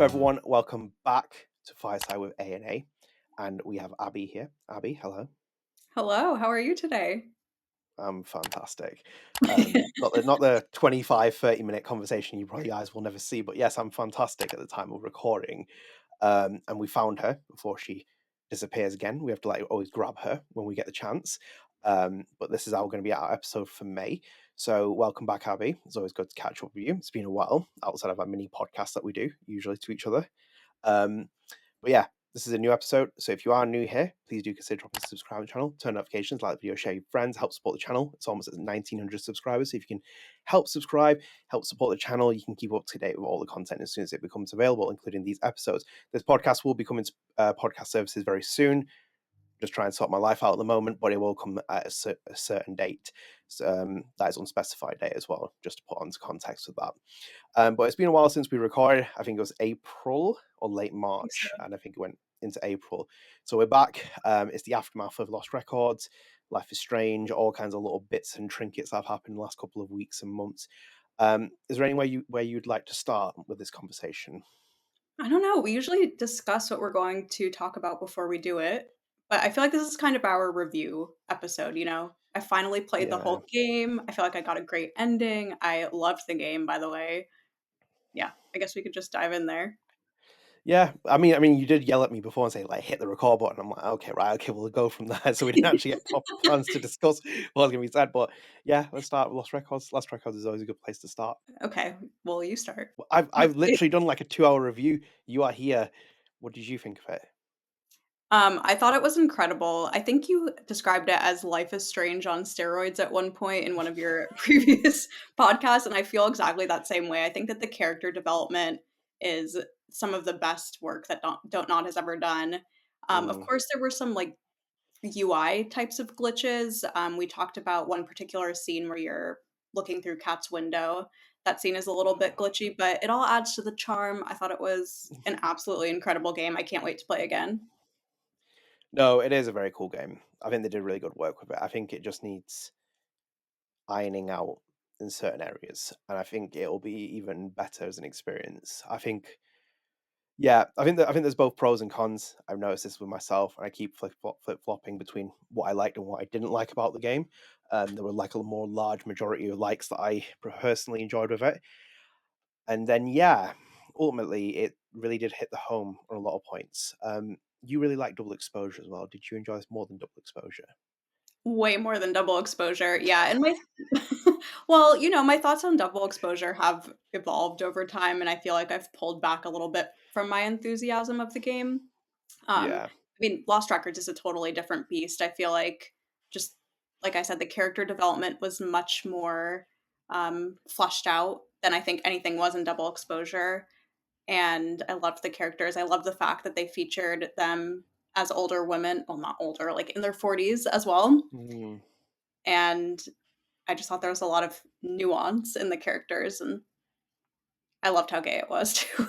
everyone, welcome back to Fireside with A&A, and we have Abby here. Abby, hello. Hello, how are you today? I'm fantastic. Not the 25, 30-minute conversation you probably guys will never see, but yes, I'm fantastic at the time of recording. And we found her before she disappears again. We have to always grab her when we get the chance. But this is going to be our episode for May. So welcome back, Abby. It's always good to catch up with you. It's been a while outside of our mini podcast that we do usually to each other. But yeah, this is a new episode. So if you are new here, please do consider dropping a subscribe to the channel, turn notifications, like the video, share with friends, help support the channel. It's almost at 1,900 subscribers. So if you can help subscribe, help support the channel, you can keep up to date with all the content as soon as it becomes available, including these episodes. This podcast will be coming to podcast services very soon. Just try and sort my life out at the moment, but it will come at a certain date. So, that is unspecified date as well, just to put onto context with that. But it's been a while since we recorded. I think it was April or late March, and I think it went into April. So we're back. It's the aftermath of Lost Records, Life is Strange, all kinds of little bits and trinkets that have happened in the last couple of weeks and months. Is there any way where you'd like to start with this conversation? I don't know. We usually discuss what we're going to talk about before we do it, but I feel like this is kind of our review episode, you know? I finally played the Yeah. whole game. I feel like I got a great ending. I loved the game, by the way. Yeah, I guess we could just dive in there. Yeah, I mean, you did yell at me before and say like hit the record button. I'm like, okay, we'll go from there. So we didn't actually get proper plans to discuss what was going to be said. But yeah, let's start with Lost Records. Lost Records is always a good place to start. Okay, well, you start. I've literally done like a 2 hour review. You are here. What did you think of it? I thought it was incredible. I think you described it as Life is Strange on steroids at one point in one of your previous podcasts, and I feel exactly that same way. I think that the character development is some of the best work that Don't Nod has ever done. Of Mm. course, there were some like UI types of glitches. We talked about one particular scene where you're looking through Kat's window. That scene is a little bit glitchy, but it all adds to the charm. I thought it was an absolutely incredible game. I can't wait to play again. No, it is a very cool game. I think they did really good work with it. I think it just needs ironing out in certain areas, and I think it'll be even better as an experience. Yeah, I think there's both pros and cons. I've noticed this with myself, and I keep flip flopping between what I liked and what I didn't like about the game. There were like a more large majority of likes that I personally enjoyed with it, and then yeah, ultimately it really did hit the home on a lot of points. You really like double exposure as well. Did you enjoy this more than double exposure? Way more than double exposure, yeah, and my well, you know, my thoughts on double exposure have evolved over time, and I feel like I've pulled back a little bit from my enthusiasm of the game. Yeah. I mean, Lost Records is a totally different beast. I feel like just like I said, the character development was much more, fleshed out than I think anything was in double exposure, and I loved the characters. I love the fact that they featured them as older women, well, not older, like in their 40s as well. Mm. And I just thought there was a lot of nuance in the characters, and I loved how gay it was too.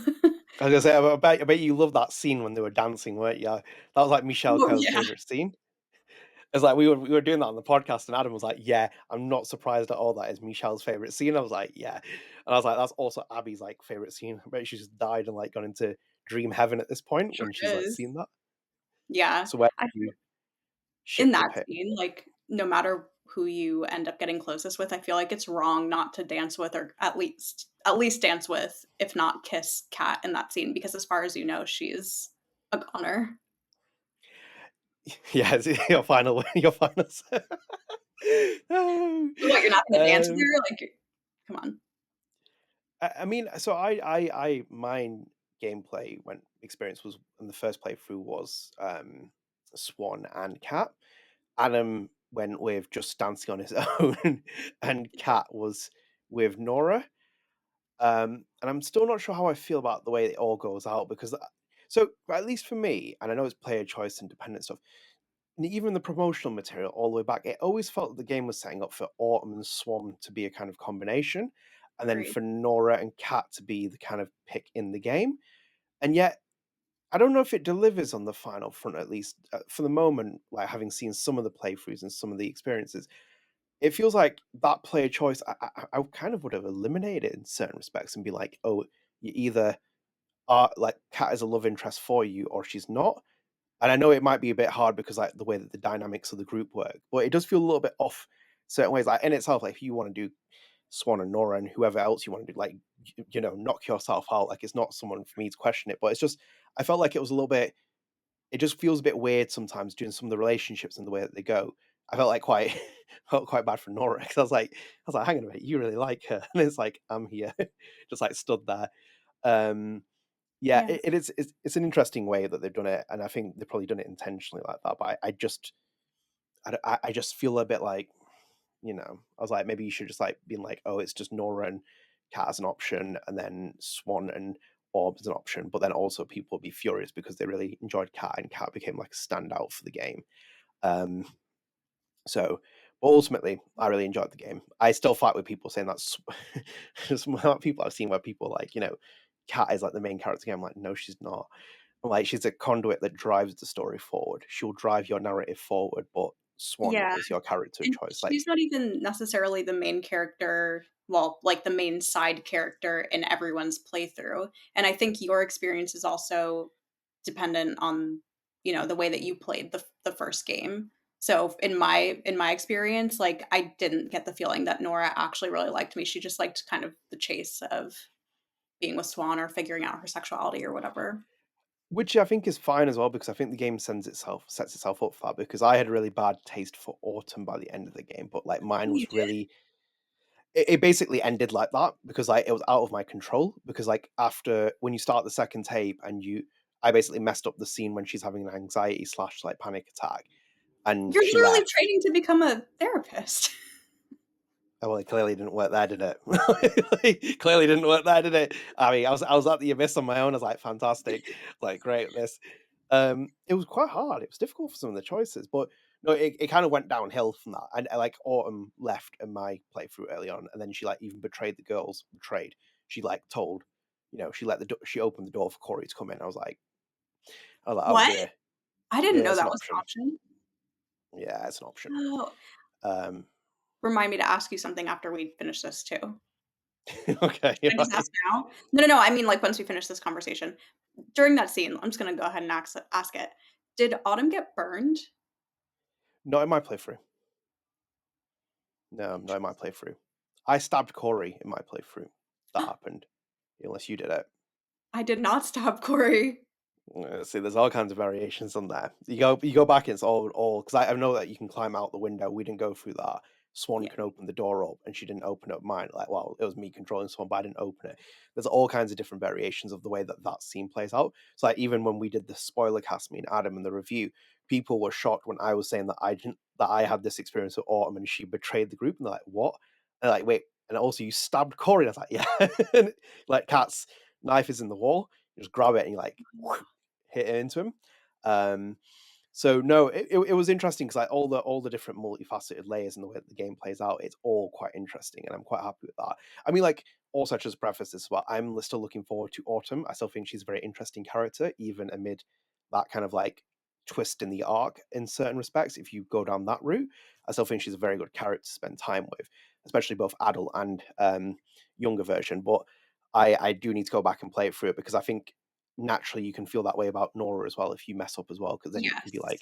I was gonna say, I bet you loved that scene when they were dancing, weren't you? That was like Michelle Oh, Co's yeah. favorite scene. It's like we were doing that on the podcast, and Adam was like, "Yeah, I'm not surprised at all. That is Michelle's favorite scene." I was like, "Yeah," and I was like, "That's also Abby's like favorite scene." I bet she's just died and like gone into dream heaven at this point Sure when she's like is. seen that. Yeah. So where I do you In ship the that pit? scene, like, no matter who you end up getting closest with, I feel like it's wrong not to dance with or at least dance with, if not kiss Kat in that scene, because as far as you know, she's a goner. Yeah, your final. No. What, you're not gonna dance with um, her? Like, come on. I mean, so I mine gameplay when experience was in the first playthrough was Swann and Cat. Adam went with just dancing on his own, and Cat was with Nora. And I'm still not sure how I feel about the way it all goes out because, so at least for me, and I know it's player choice and dependent stuff. And even the promotional material all the way back, it always felt that the game was setting up for Autumn and Swan to be a kind of combination, and then Agreed. for Nora and Cat to be the kind of pick in the game. And yet, I don't know if it delivers on the final front, at least for the moment. Like having seen some of the playthroughs and some of the experiences, it feels like that player choice. I kind of would have eliminated it in certain respects and be like, oh, you either like Kat is a love interest for you or she's not. And I know it might be a bit hard because like the way that the dynamics of the group work, but it does feel a little bit off certain ways. Like in itself, like if you want to do Swann and Nora and whoever else you want to do, like knock yourself out. Like it's not someone for me to question it, but it's just I felt like it was a little bit. It just feels a bit weird sometimes doing some of the relationships and the way that they go. I felt like quite felt quite bad for Nora because I was like, hang on a minute, you really like her, and it's like I'm here, just like stood there. Um, yeah, Yeah. it's an interesting way that they've done it, and I think they've probably done it intentionally like that. But I just feel a bit like, I was like, maybe you should just like been like, oh, it's just Nora and Kat as an option, and then Swann and Orb as an option. But then also people would be furious because they really enjoyed Kat, and Kat became like a standout for the game. Um, so, but ultimately, I really enjoyed the game. I still fight with people saying that's some people I've seen where people are like, Kat is like the main character game. I'm like, no, she's not. I'm like, she's a conduit that drives the story forward. She'll drive your narrative forward, but Swann Yeah. is your character of And choice. Like, she's not even necessarily the main character, well, like the main side character in everyone's playthrough. And I think your experience is also dependent on, the way that you played the first game. So in my experience, like I didn't get the feeling that Nora actually really liked me. She just liked kind of the chase of being with Swann or figuring out her sexuality or whatever. which I think is fine as well because I think the game sets itself up for that because I had a really bad taste for Autumn by the end of the game, but like Oh, mine you was did? really it basically ended like that because like it was out of my control because like after when you start the second tape and I basically messed up the scene when she's having an anxiety slash like panic attack and You're she literally left. training to become a therapist. Oh, well, it clearly didn't work there, did it? It clearly didn't work there, did it? I mean, I was at the abyss on my own. I was like, fantastic, like great. This, it was quite hard. It was difficult for some of the choices, but no, it kind of went downhill from that. And like Autumn left in my playthrough early on, and then she like even betrayed the girls. Betrayed. She like told, she opened the door for Corey to come in. I was like, oh What? dear, I didn't yeah, know it's an that was an option. option. Yeah, it's an option. Oh, Um, remind me to ask you something after we finish this too. okay, Should I just ask right. now? No, no, no, I mean, like, once we finish this conversation. During that scene, I'm just gonna go ahead and ask it. Did Autumn get burned? Not in my playthrough. No, not in my Interesting. playthrough. I stabbed Corey in my playthrough. That happened, unless you did it. I did not stab Corey. See, there's all kinds of variations on there. You go back, and it's all because I know that you can climb out the window. We didn't go through that. Swann Yeah. can open the door up, and she didn't open up mine. Like, well, it was me controlling Swann, but I didn't open it. There's all kinds of different variations of the way that scene plays out. So, like, even when we did the spoiler cast, me and Adam, in the review, people were shocked when I was saying that I had this experience with Autumn and she betrayed the group, and they're like, "What?" And they're like, "Wait." And also, you stabbed Corey. And I was like, "Yeah." Like, Kat's knife is in the wall. You just grab it and you like hit it into him. Um, so no, it was interesting because like all the different multifaceted layers and the way that the game plays out, it's all quite interesting, and I'm quite happy with that. I mean, like also just preface this, but I'm still looking forward to Autumn. I still think she's a very interesting character, even amid that kind of like twist in the arc in certain respects. If you go down that route, I still think she's a very good character to spend time with, especially both adult and younger version. But I do need to go back and play it through it because I think naturally you can feel that way about Nora as well if you mess up as well, because then you can be like,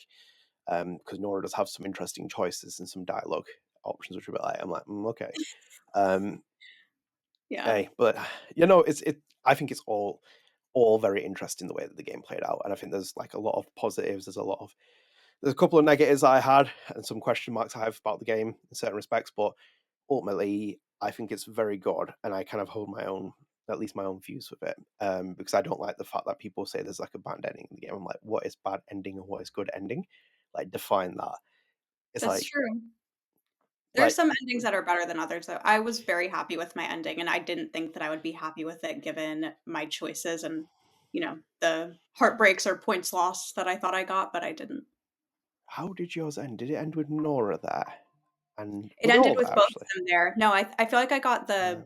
Yes. because Nora does have some interesting choices and some dialogue options, which are a bit like, I'm like, okay. Um, Yeah. hey, but I think it's all very interesting the way that the game played out, and I think there's like a lot of positives. There's a couple of negatives I had and some question marks I have about the game in certain respects, but ultimately I think it's very good, and I kind of hold my own, at least my own views with it, because I don't like the fact that people say there's like a bad ending in the game. I'm like, what is bad ending and what is good ending? Like, define that. It's That's like, true. There's like, some endings that are better than others, though. I was very happy with my ending, and I didn't think that I would be happy with it given my choices and, the heartbreaks or points lost that I thought I got, but I didn't. how did yours end? Did it end with Nora there? And It were they ended all there with both of actually? them there. No, I feel like I got Uh, the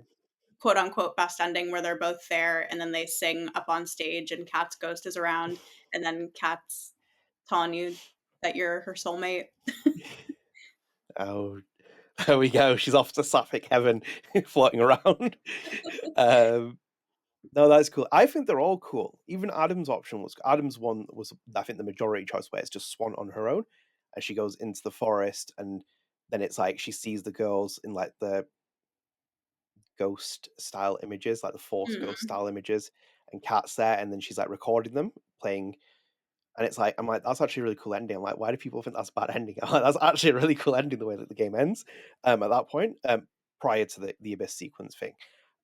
quote unquote best ending where they're both there and then they sing up on stage and Kat's ghost is around and then Kat's telling you that you're her soulmate. oh, there we go. She's off to sapphic heaven, floating around. um, No, that's cool. I think they're all cool. Even Adam's option was Adam's one was I think the majority choice where it's just Swann on her own, and she goes into the forest, and then it's like she sees the girls in like the ghost style images, like the Force ghost Mm. style images, and Kat's there, and then she's like recording them playing. And it's like, I'm like, that's actually a really cool ending. I'm like, why do people think that's a bad ending? I'm like, that's actually a really cool ending the way that the game ends. At that point, prior to the abyss sequence thing,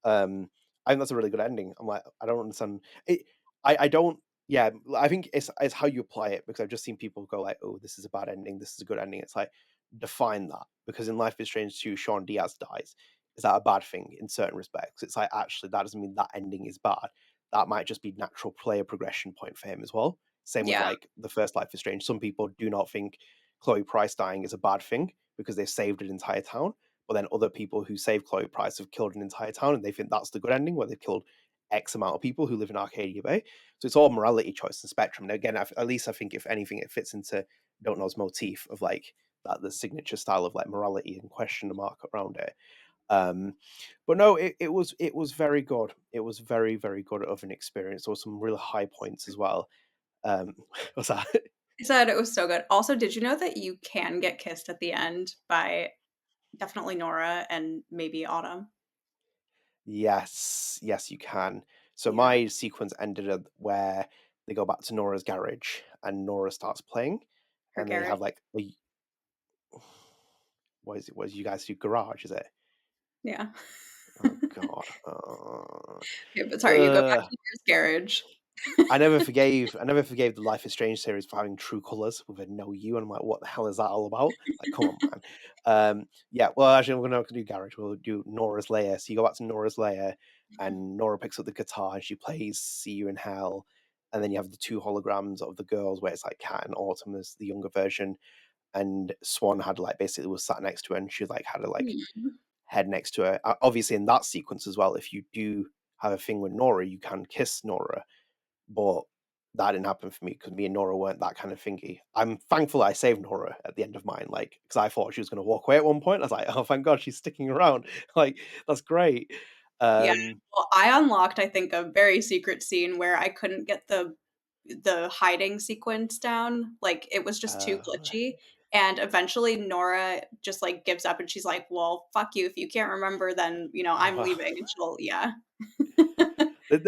I think that's a really good ending. I'm like, I don't understand it. I don't. Yeah, I think it's how you apply it, because I've just seen people go like, oh, this is a bad ending. This is a good ending. It's like, define that, because in Life is Strange 2, Sean Diaz dies. Is that a bad thing in certain respects? It's like, actually, that doesn't mean that ending is bad. That might just be natural player progression point for him as well. Same with Yeah. like the first Life is Strange. Some people do not think Chloe Price dying is a bad thing because they've saved an entire town. But then other people who saved Chloe Price have killed an entire town, and they think that's the good ending, where they've killed X amount of people who live in Arcadia Bay. So it's all morality choice and spectrum. And again, at least I think if anything, it fits into Don't Know's motif of like that the signature style of like morality and question the mark around it. Um, but no, it was very good. It was very very good of an experience. There were some really high points as well. Um, what's that? I said it was so good. Also, did you know that you can get kissed at the end by definitely Nora and maybe Autumn? Yes, yes, you can. So Yeah, my sequence ended at where they go back to Nora's garage and Nora starts playing, her and they garage. have like a what is it? What you guys do? Garage? Is it? Yeah. Oh God. Okay, but sorry, you go back Uh, to Nora's garage. I never forgave the Life is Strange series for having True Colors with a no you, and I'm like, what the hell is that all about? Like, come on, man. Yeah, well, actually, we're not gonna do Garage. We'll do Nora's Lair. So you go back to Nora's Lair, and Nora picks up the guitar and she plays "See You in Hell," and then you have the two holograms of the girls, where it's like Kat and Autumn as the younger version, and Swann had like basically was sat next to her, and she like had a like Hmm. head next to her. Obviously, in that sequence as well, if you do have a thing with Nora, you can kiss Nora, but that didn't happen for me because me and Nora weren't that kind of thingy. I'm thankful I saved Nora at the end of mine, like, because I thought she was going to walk away at one point. I was like, oh, thank God she's sticking around. Like, that's great. Yeah. Um, Well, I unlocked, I think, a very secret scene where I couldn't get the hiding sequence down. Like it was just too uh, glitchy. And eventually Nora just like gives up and she's like, well, fuck you. If you can't remember, then I'm leaving. And she'll yeah.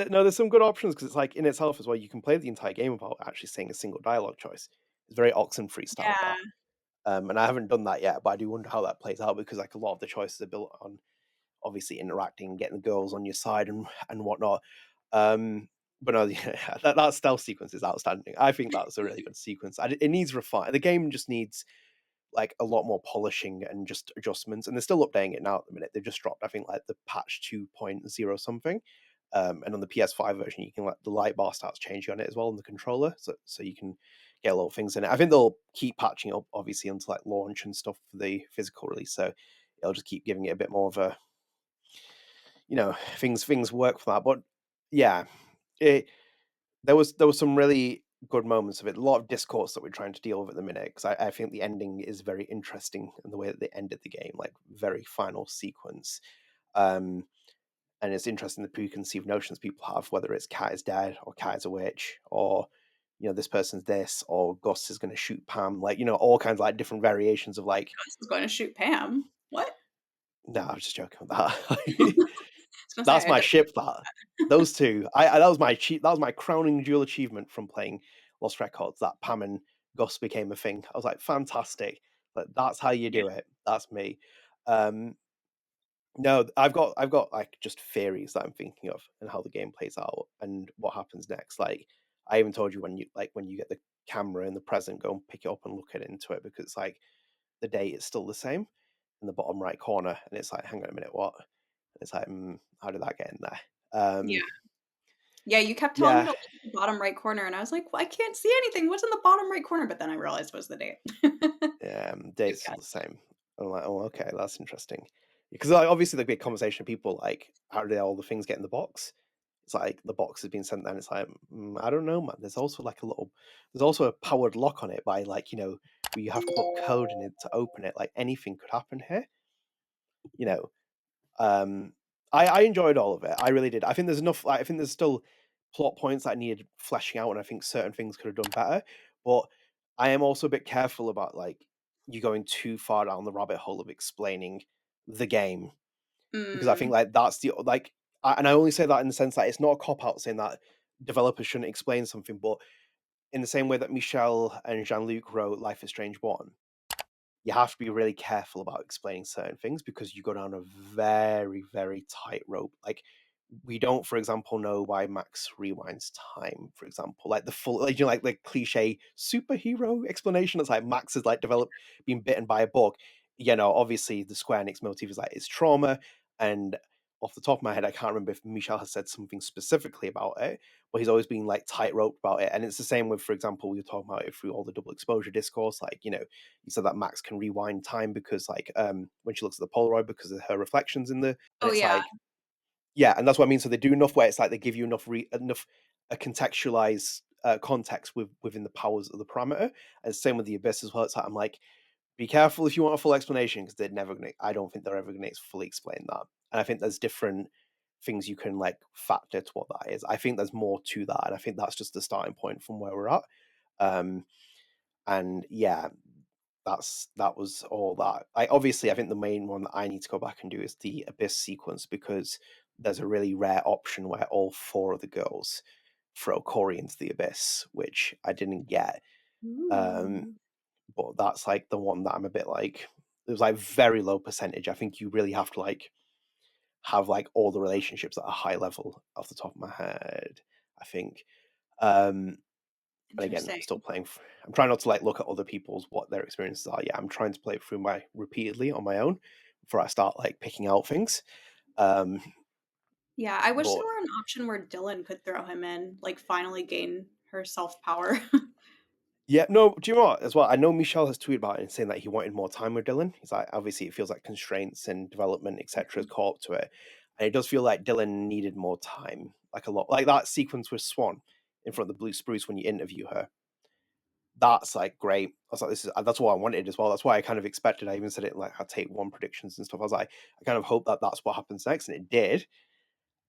no, there's some good options because it's like in itself as well. You can play the entire game without actually saying a single dialogue choice. It's very Oxenfree style Yeah. that. And I haven't done that yet, but I do wonder how that plays out because like a lot of the choices are built on obviously interacting, getting the girls on your side and whatnot. But no, yeah, that stealth sequence is outstanding. I think that's a really good sequence. It needs refine. The game just needs like a lot more polishing and just adjustments. And they're still updating it now at the minute. They've just dropped, I think, like the patch 2.0 something. And on the PS5 version, you can let the light bar starts changing on it as well on the controller, so you can get little things in it. I think they'll keep patching up obviously until like launch and stuff for the physical release. So it'll just keep giving it a bit more of a things work for that. But yeah, it, there was some really good moments of it. A lot of discourse that we're trying to deal with at the minute because I think the ending is very interesting in the way that they ended the game, like very final sequence. Um, and it's interesting the preconceived notions people have, whether it's Kat is dead or Kat is a witch or this person's this or Gus is going to shoot Pam, like all kinds of like different variations of like. Gus is going to shoot Pam. What? No, I was just joking with that. I was gonna That's say I my didn't. ship. Those two. That was my crowning jewel achievement from playing Lost Records. That Pam and Gus became a thing. I was like, fantastic. But that's how you Yeah. do it. That's me. Um, no, I've got like just theories that I'm thinking of and how the game plays out and what happens next. Like I even told you when you get the camera in the present, go and pick it up and look at it into it because it's like the date is still the same in the bottom right corner, and it's like, hang on a minute, what? And it's like, how did that get in there? Yeah. Um, Yeah, you kept telling me yeah, to look at the bottom right corner, and I was like, "Well, I can't see anything. What's in the bottom right corner?" But then I realized it was the date. Good date's still catch. the same. I'm like, oh, okay, that's interesting. Because like, obviously there'd be a conversation of people like, how did all the things get in the box? It's like the box has been sent there, and it's like, I don't know, man. There's also a powered lock on it by like, where you have to put code in it to open it. Like anything could happen here, you know. I enjoyed all of it. I really did. I think there's enough. Like, I think there's still plot points that needed fleshing out, and I think certain things could have done better. But I am also a bit careful about like you going too far down the rabbit hole of explaining the game, because I think Mm. like that's the like, and I only say that in the sense that it's not a cop out saying that developers shouldn't explain something, but in the same way that Michel and Jean Luc wrote Life is Strange 1, you have to be really careful about explaining certain things because you go down a very, very tight rope. Like, we don't, for example, know why Max rewinds time, for example. Like the full, like, you know, like the cliche superhero explanation. It's like Max has like developed, being bitten by a bug. You know, obviously the Square Enix motive is like it's trauma. And off the top of my head, I can't remember if Michel has said something specifically about it, but he's always been like tightrope about it. And it's the same with, for example, we were talking about it through all the double exposure discourse. Like, you know, you said that Max can rewind time because like when she looks at the Polaroid because of her reflections in the, and Oh, it's yeah. like, yeah, and that's what I mean. So they do enough where it's like they give you enough a contextualized context within the powers of the parameter. And same with the Abyss as well. It's like I'm like, be careful if you want a full explanation because they're never gonna. I don't think they're ever gonna fully explain that. And I think there's different things you can like factor to what that is. I think there's more to that, and I think that's just the starting point from where we're at. Um, and yeah, that was all that. I obviously I think the main one that I need to go back and do is the Abyss sequence because there's a really rare option where all four of the girls throw Corey into the Abyss, which I didn't get. Um, Ooh. but that's like the one that I'm a bit like it was like very low percentage. I think you really have to like have like all the relationships at a high level off the top of my head, I think. Um, and again, I'm Interesting. still playing. I'm trying not to like look at other people's what their experiences are. Yeah, I'm trying to play it through my repeatedly on my own before I start like picking out things. Um, Yeah, I wish there but were an option where Dylan could throw him in, like, finally gain her self-power. yeah, no, do you know what? As well, I know Michelle has tweeted about it and saying that he wanted more time with Dylan. He's like, obviously, it feels like constraints and development, etc., has Mhm. caught up to it, and it does feel like Dylan needed more time, like a lot, like that sequence with Swann in front of the blue spruce when you interview her. That's like great. I was like, this is that's what I wanted as well. That's why I kind of expected. I even said it in like our take one predictions and stuff. I was like, I kind of hope that that's what happens next, and it did.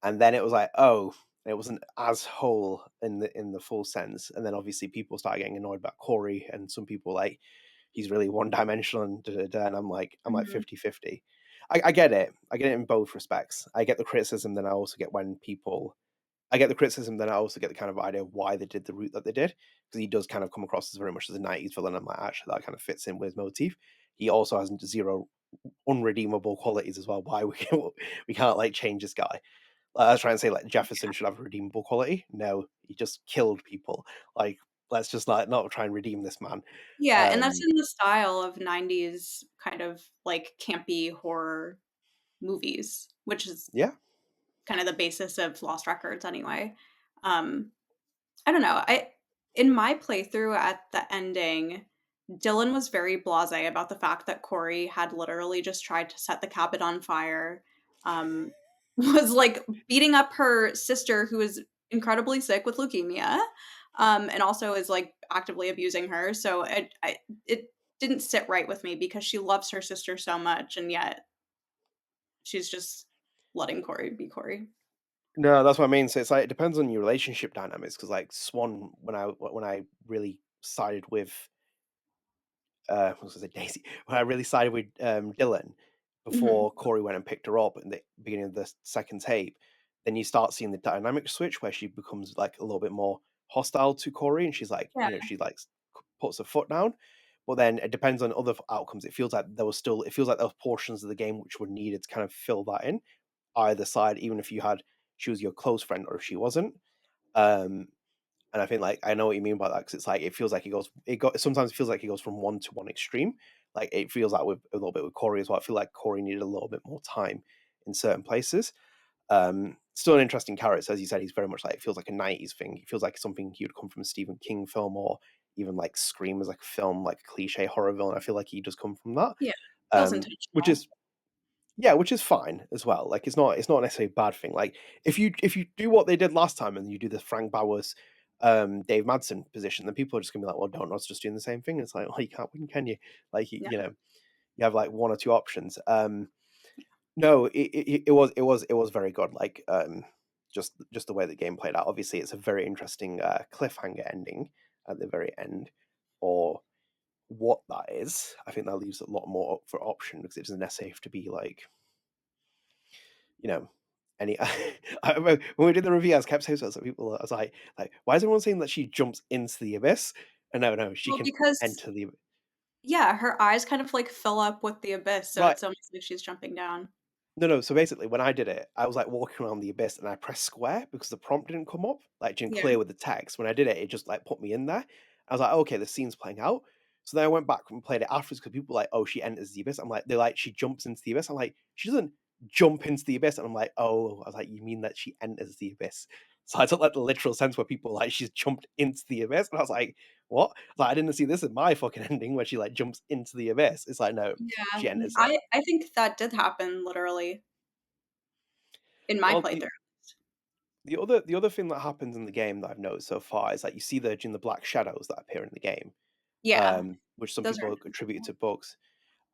And then it was like, oh, it wasn't as whole in the full sense. And then obviously people started getting annoyed about Corey, and some people like he's really one dimensional and da, da, da, and I'm like Mhm. 50-50. I get it. I get it in both respects. I get the criticism, then I also get when people I get the criticism, then I also get the kind of idea of why they did the route that they did, because he does kind of come across as very much as a 90s villain. I'm like, actually, that kind of fits in with his motif. He also has zero unredeemable qualities as well. Why we can't like change this guy? I was trying to say like Jefferson should have a redeemable quality. No, he just killed people. Like, let's just not try and redeem this man. Yeah, and that's Um, in the style of 90s kind of, like, campy horror movies, which is yeah, kind of the basis of Lost Records anyway. Um, I don't know, I in my playthrough at the ending, Dylan was very blasé about the fact that Corey had literally just tried to set the cabin on fire, um, was, like, beating up her sister who is incredibly sick with leukemia, and also is, like, actively abusing her, so it didn't sit right with me because she loves her sister so much, and yet she's just letting Corey be Corey. no, that's what I mean. So it's like it depends on your relationship dynamics. Because like Swan, when I really sided with I was gonna say Daisy, when I really sided with Dylan Mhm. before Corey went and picked her up in the beginning of the second tape, then you start seeing the dynamic switch where she becomes like a little bit more hostile to Corey, and she's like, Yeah, she like puts her foot down. But then it depends on other outcomes. It feels like it feels like there were portions of the game which were needed to kind of fill that in either side, even if she was your close friend or if she wasn't. Um, and I think like I know what you mean by that because it's like it feels like sometimes it feels like it goes from one to one extreme. Like it feels like with a little bit with Corey as well. I feel like Corey needed a little bit more time in certain places. Still an interesting character, as you said. He's very much like it feels like a '90s thing. It feels like something he would come from a Stephen King film or even like Scream as like a film, like a cliche horror villain. I feel like he does come from that, yeah, feels which intentional. is which is fine as well. Like it's not necessarily a bad thing. Like if you do what they did last time and you do the Frank Bowers, Dave Madsen position, then people are just gonna be like, well, don't us just doing the same thing. It's like, well, you can't win, can you? Like Yeah. you know, you have like one or two options. No, it was very good. Like just the way the game played out. Obviously, it's a very interesting cliffhanger ending at the very end, or what that is. I think that leaves a lot more up for option because it doesn't necessarily have to be like, you know, any. I remember when we did the review, I kept saying to some people, I was like, why is everyone saying that she jumps into the abyss? And no, she Well, can because enter the yeah, her eyes kind of, like, fill up with the abyss, so right. it's almost like she's jumping down. No. So basically, when I did it, I was like walking around the abyss, and I pressed square because the prompt didn't come up, like it didn't Yeah. clear with the text. When I did it, it just like put me in there. I was like, okay, the scene's playing out. So then I went back and played it afterwards because people were like, oh, she enters the abyss. I'm like, they're like, she jumps into the abyss. I'm like, she doesn't jump into the abyss. And I'm like, oh, I was like, you mean that she enters the abyss? So I took like the literal sense where people were like she's jumped into the abyss, and I was like, what? Like I didn't see this in my fucking ending where she like jumps into the abyss. It's like no, Yeah, she enters it. I think that did happen literally in my Well, the playthrough. the other thing that happens in the game that I've noticed so far is that you see the black shadows that appear in the game, Yeah, which some those are people attribute to bugs.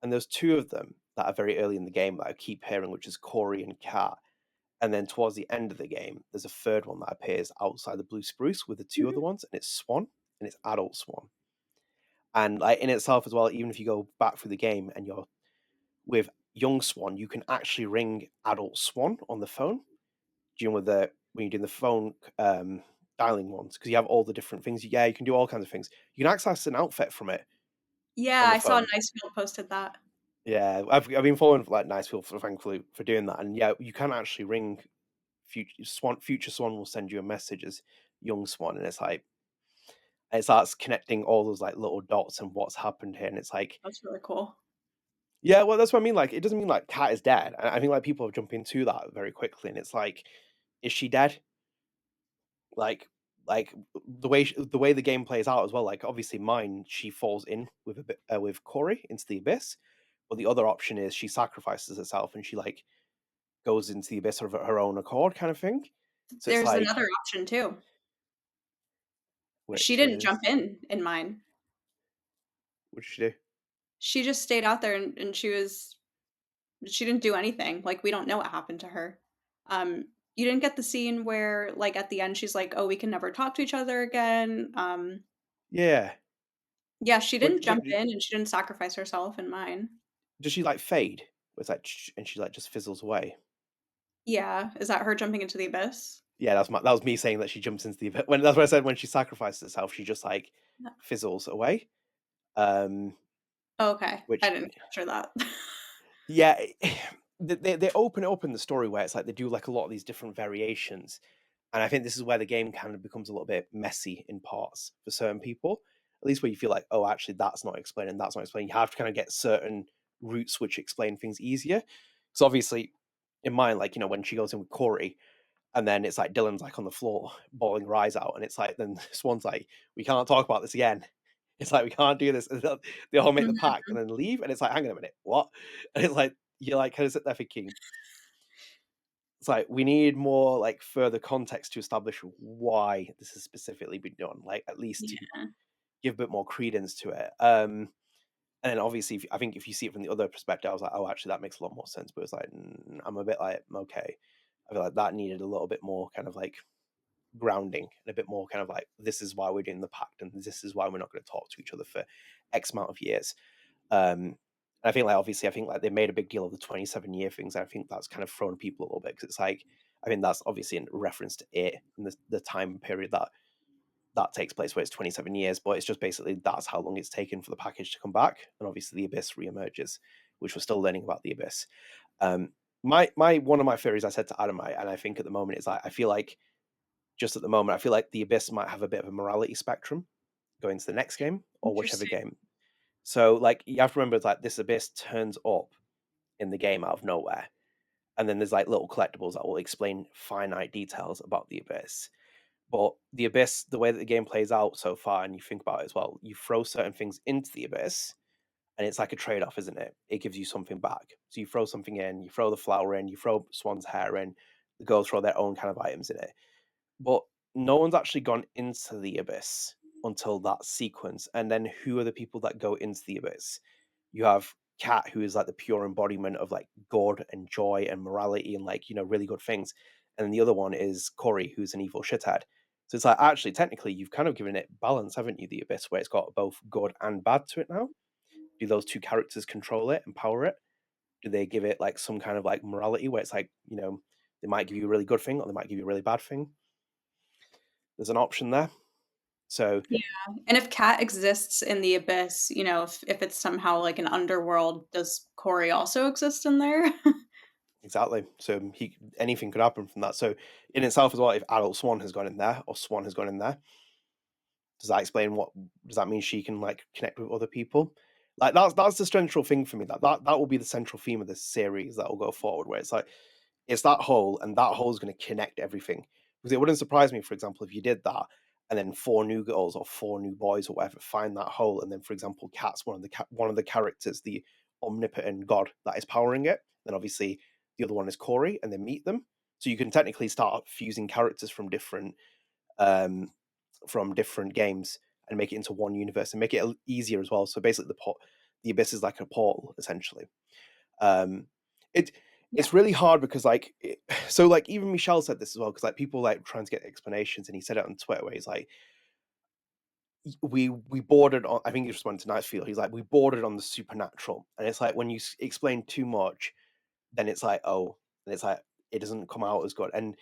And there's two of them that are very early in the game that I keep hearing, which is Corey and Kat. And then towards the end of the game, there's a third one that appears outside the blue spruce with the two mhm. other ones, and it's Swann, and it's adult Swann. And like in itself as well, even if you go back through the game and you're with young Swann, you can actually ring adult Swann on the phone doing with the when you're doing the phone dialing ones because you have all the different things. Yeah, you can do all kinds of things. You can access an outfit from it Yeah, on the I saw phone. Nicefield posted that. Yeah, I've been following like Nicefield for thankfully for doing that, and yeah, you can actually ring future Swan. Future Swan will send you a message as young Swan, and it's like it starts connecting all those like little dots and what's happened here, and it's like That's really cool. yeah, well that's what I mean. Like it doesn't mean like Cat is dead. I think like people jump into that very quickly, and it's like, is she dead? Like the way the game plays out as well, like, obviously mine, she falls in with a bit with Corey into the abyss, but the other option is she sacrifices herself and she, like, goes into the abyss of her own accord kind of thing. So it's There's like another option too. She which didn't jump is in mine. what did she do? She just stayed out there and she didn't do anything. Like, we don't know what happened to her. You didn't get the scene where, like, at the end, she's like, "Oh, we can never talk to each other again." Yeah. Yeah, she But didn't jump in and she didn't sacrifice herself in mine. does she, like, fade? Where it's like, and she, like, just fizzles away? Yeah, is that her jumping into the abyss? Yeah, that was me saying that she jumps into the abyss when that's what I said when she sacrifices herself, she just, like, No. fizzles away, um, Okay, I which didn't capture that. yeah, they open it up in the story where it's like they do like a lot of these different variations, and I think this is where the game kind of becomes a little bit messy in parts for certain people. At least where you feel like, oh, actually, that's not explained and that's not explained. You have to kind of get certain routes which explain things easier. Because obviously, in mine, like when she goes in with Corey, and then it's like Dylan's like on the floor bawling her eyes out, and it's like then Swan's like, we can't talk about this again. It's like we can't do this. And they all make the pact and Mhm. then leave, and it's like, hang on a minute, what? And it's like you're like kind of sit there thinking, it's like we need more like further context to establish why this has specifically been done, like at least to Yeah, give a bit more credence to it. And then obviously, I think if you see it from the other perspective, I was like, oh, actually, that makes a lot more sense. But it's like I'm a bit like, okay, I feel like that needed a little bit more kind of like grounding and a bit more kind of like this is why we're doing the pact and this is why we're not going to talk to each other for X amount of years. And I think like obviously I think like they made a big deal of the 27-year things. I think that's kind of thrown people a little bit because it's like I think that's obviously in reference to it and the time period that takes place where it's 27 years, but it's just basically that's how long it's taken for the package to come back. And obviously the abyss reemerges, which we're still learning about the abyss. Um, my one of my theories I said to Adam, and I think at the moment is like I feel like just at the moment, I feel like the Abyss might have a bit of a morality spectrum going to the next game or whichever interesting. game. So, like, you have to remember, like, this Abyss turns up in the game out of nowhere. And then there's, like, little collectibles that will explain finite details about the Abyss. But the Abyss, the way that the game plays out so far, and you think about it as well, you throw certain things into the Abyss, and it's like a trade off, isn't it? It gives you something back. So you throw something in, you throw the flower in, you throw Swan's hair in, the girls throw their own kind of items in it, but no one's actually gone into the abyss until that sequence. And then who are the people that go into the abyss? You have Kat, who is like the pure embodiment of like good and joy and morality and like, really good things. And then the other one is Corey, who's an evil shithead. So it's like, actually, technically, you've kind of given it balance, haven't you? The Abyss, where it's got both good and bad to it now. Do those two characters control it, empower it? Do they give it like some kind of like morality where it's like, they might give you a really good thing or they might give you a really bad thing? There's an option there. So Yeah. And if Kat exists in the Abyss, if it's somehow like an underworld, does Corey also exist in there? exactly. So anything could happen from that. So in itself as well, if adult Swann has gone in there or Swann has gone in there, does that mean she can like connect with other people? Like that's the central thing for me. That will be the central theme of this series that will go forward, where it's like it's that hole, and that hole is going to connect everything. Because it wouldn't surprise me, for example, if you did that, and then 4 new girls or 4 new boys or whatever find that hole, and then, for example, Kat's one of the characters, the omnipotent god that is powering it. Then obviously the other one is Corey, and then meet them. So you can technically start fusing characters from different games and make it into one universe and make it easier as well. So basically, the Abyss is like a portal essentially. It Yeah. it's really hard because so like even Michelle said this as well, because like people like trying to get explanations, and he said it on Twitter where he's like, we bordered on, I think he responded to Nightfield, he's like, we bordered on the supernatural, and it's like when you explain too much, then it's like, oh, and it's like it doesn't come out as good. And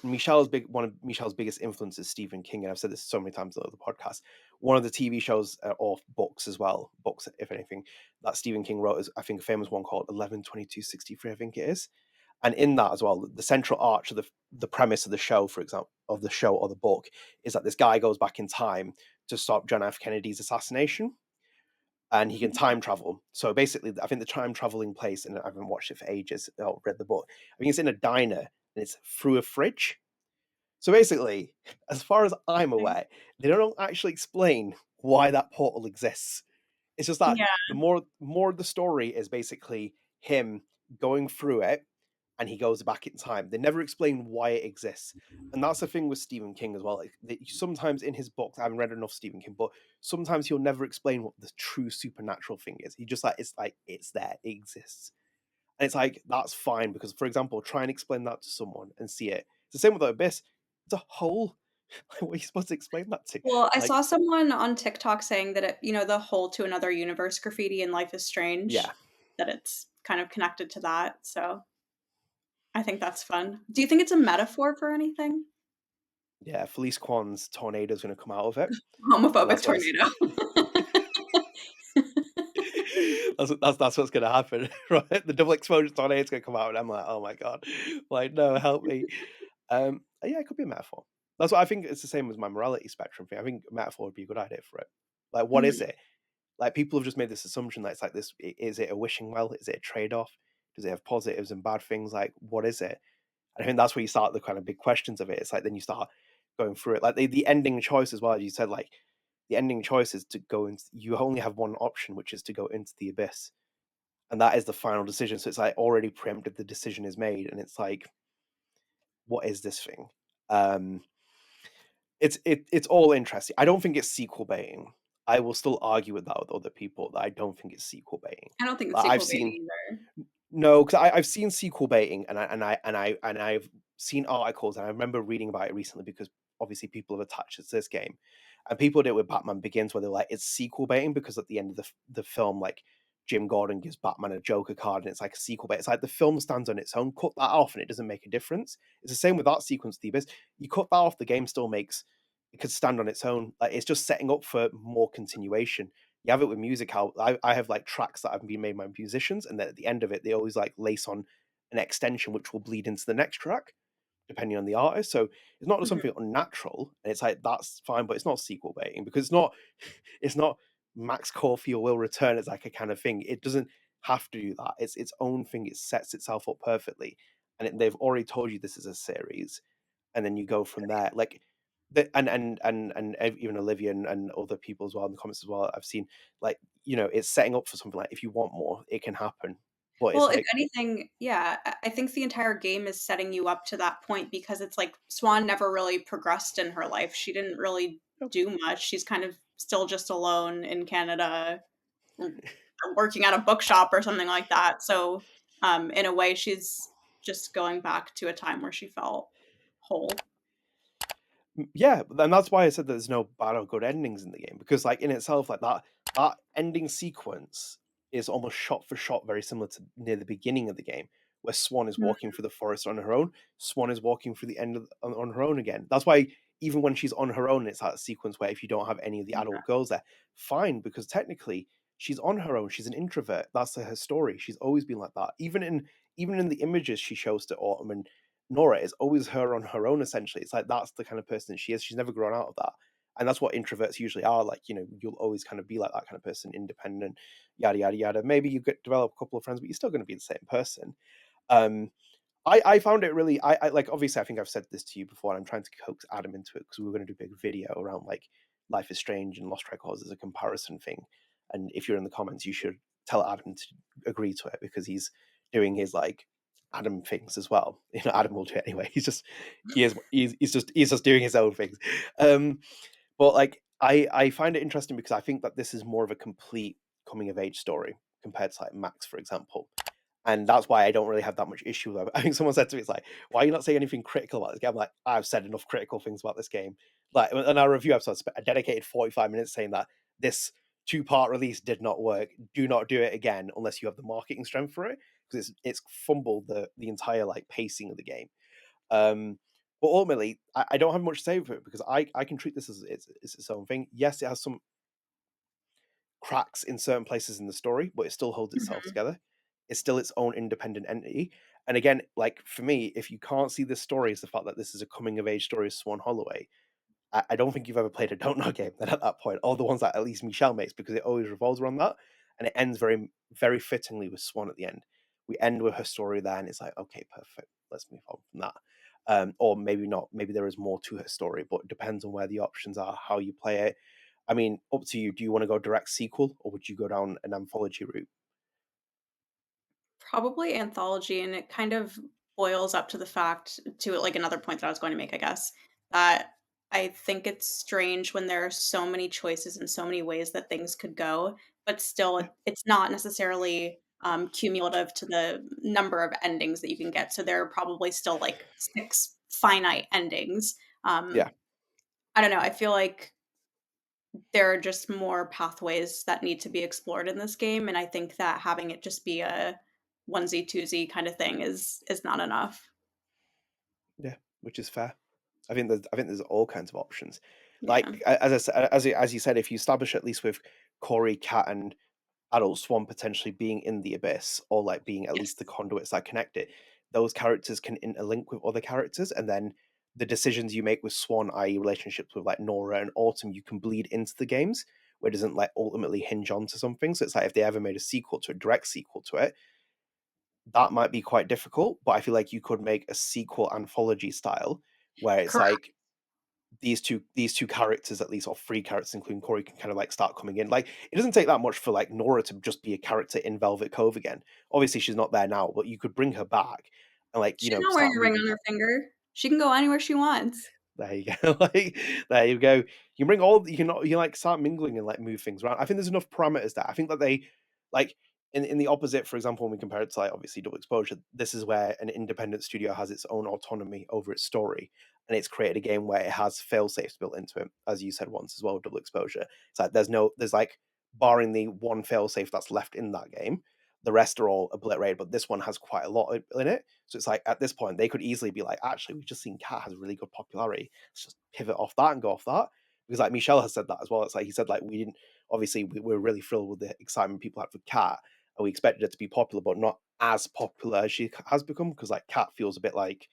one of Michelle's biggest influences is Stephen King, and I've said this so many times on the podcast. One of the TV shows or books as well, books if anything, that Stephen King wrote is, I think, a famous one called 11/22/63, I think it is. And in that as well, the central arch of the premise of the show, for example, of the show or the book, is that this guy goes back in time to stop John F. Kennedy's assassination, and he can time travel. So basically, I think the time traveling place, and I haven't watched it for ages, or read the book, I think it's in a diner, and it's through a fridge. So basically, as far as I'm aware, they don't actually explain why that portal exists. It's just that Yeah. the more of the story is basically him going through it, and he goes back in time. They never explain why it exists. And that's the thing with Stephen King as well. Like, sometimes in his books, I haven't read enough Stephen King, but sometimes he'll never explain what the true supernatural thing is. He just it's there, it exists. And it's like, that's fine, because, for example, try and explain that to someone and see it. It's the same with the Abyss. It's a hole. What are you supposed to explain that to? Well, I Like, saw someone on TikTok saying that the hole to another universe graffiti in Life is yeah. Strange, that it's kind of connected to that. So I think that's fun. Do you think it's a metaphor for anything? Yeah, Felice Kwan's tornado is going to come out of it. And Homophobic that's what tornado. that's what's going to happen, right? The double exposure tornado is going to come out, and I'm like, oh my god, like, no, help me. Yeah, it could be a metaphor. That's what I think. It's the same as my morality spectrum thing. I think a metaphor would be a good idea for it. Like, what is Mhm. it? Like, people have just made this assumption that it's like this. Is it a wishing well? Is it a trade off? Does it have positives and bad things? Like, what is it? And I think that's where you start the kind of big questions of it. It's like then you start going through it. Like the ending choice as well. As you said, like the ending choice is to go into. You only have one option, which is to go into the abyss, and that is the final decision. So it's like already preempted. The decision is made, and it's like, what is this thing? Um, it's all interesting. I don't think it's sequel baiting. I will still argue with that with other people that I don't think it's sequel baiting. I don't think it's Like, I've sequel seen baiting either. no, because I've seen sequel baiting, and I've seen articles, and I remember reading about it recently because obviously people have attached it to this game, and people did it with Batman Begins, where they're like, it's sequel baiting because at the end of the film, like, Jim Gordon gives Batman a Joker card, and it's like a sequel bait. It's like the film stands on its own. Cut that off, and it doesn't make a difference. It's the same with that sequence, the Abyss. You cut that off, the game still makes it could stand on its own. Like, it's just setting up for more continuation. You have it with music. How I have like tracks that have been made by musicians, and then at the end of it, they always like lace on an extension which will bleed into the next track, depending on the artist. So it's not Mhm. something unnatural, and it's like that's fine, but it's not sequel baiting because it's not Max Caulfield will return as like a kind of thing. It doesn't have to do that. It's its own thing. It sets itself up perfectly, and they've already told you this is a series, and then you go from there. Like, even Olivia and other people as well in the comments as well. I've seen, like, it's setting up for something like, if you want more, it can happen. But Well, it's if like, anything, yeah, I think the entire game is setting you up to that point because it's like Swan never really progressed in her life. She didn't really no, do much. She's kind of still just alone in Canada, working at a bookshop or something like that. So in a way, she's just going back to a time where she felt whole. Yeah, and that's why I said that there's no bad or good endings in the game, because like in itself, like that ending sequence is almost shot for shot very similar to near the beginning of the game, where Swann is walking through the forest on her own. Swann is walking through the end of on her own again. That's why even when she's on her own, it's that sequence where if you don't have any of the adult girls there, fine, because technically she's on her own. She's an introvert. That's her story. She's always been like that. Even in the images she shows to Autumn and Nora, is always her on her own, essentially. It's like that's the kind of person she is. She's never grown out of that. And that's what introverts usually are. Like, you'll always kind of be like that kind of person, independent, yada, yada, yada. Maybe you get develop a couple of friends, but you're still going to be the same person. Um, I found it really, I like, obviously, I think I've said this to you before, and I'm trying to coax Adam into it because we were going to do a big video around like Life is Strange and Lost Records as a comparison thing. And if you're in the comments, you should tell Adam to agree to it because he's doing his like Adam things as well. Adam will do it anyway. He's just doing his own things. But like I find it interesting because I think that this is more of a complete coming of age story compared to like Max, for example. And that's why I don't really have that much issue with it. I think someone said to me, it's like, why are you not saying anything critical about this game? I'm like, I've said enough critical things about this game. Like, in our review episode, I spent a dedicated 45 minutes saying that this two-part release did not work. Do not do it again unless you have the marketing strength for it, because it's fumbled the entire like pacing of the game. But ultimately, I don't have much to say for it because I can treat this as it's its own thing. Yes, it has some cracks in certain places in the story, but it still holds itself together. It's still its own independent entity. And again, like for me, if you can't see this story as the fact that this is a coming of age story of Swann Holloway, I don't think you've ever played a Don't Know game then at that point, or the ones that at least Michelle makes, because it always revolves around that. And it ends very, very fittingly with Swann at the end. We end with her story there, and it's like, okay, perfect. Let's move on from that. Or maybe not. Maybe there is more to her story, but it depends on where the options are, how you play it. I mean, up to you. Do you want to go direct sequel, or would you go down an anthology route? Probably anthology, and it kind of boils up to the fact to, like, another point that I was going to make, I guess, that I think it's strange when there are so many choices and so many ways that things could go, but still Yeah, it's not necessarily, cumulative to the number of endings that you can get, so there are probably still, like, 6 finite endings. yeah, I don't know, I feel like there are just more pathways that need to be explored in this game, and I think that having it just be a onesie twosie kind of thing is not enough. yeah, which is fair. I think there's all kinds of options. Yeah. Like as as you said, if you establish at least with Corey, Cat, and Adult Swan potentially being in the abyss, or like being at least the Yes. conduits that connect it, those characters can interlink with other characters, and then the decisions you make with Swan, i.e., relationships with like Nora and Autumn, you can bleed into the games, where it doesn't like ultimately hinge onto something. So it's like if they ever made a sequel to a direct sequel to it, that might be quite difficult. But I feel like you could make a sequel anthology style where it's Correct. like these two characters at least, or three characters including Corey, can kind of like start coming in. Like it doesn't take that much for like Nora to just be a character in Velvet Cove again. Obviously she's not there now, but you could bring her back and like She's not wearing start a ring moving. on her finger. She can go anywhere she wants. There you go. Like there you go. You can bring all you like start mingling and like move things around. I think there's enough parameters there. I think that they like in the opposite, for example, when we compare it to like obviously double exposure, this is where an independent studio has its own autonomy over its story. And it's created a game where it has fail safes built into it, as you said once as well, double exposure. It's like there's like barring the one fail safe that's left in that game, the rest are all obliterated, but this one has quite a lot in it. So it's like at this point they could easily be like, actually, we've just seen Cat has really good popularity. Let's just pivot off that and go off that. Because like Michelle has said that as well. It's like he said like we didn't obviously we're really thrilled with the excitement people had for Cat, and we expected it to be popular, but not as popular as she has become. Because like Cat feels a bit like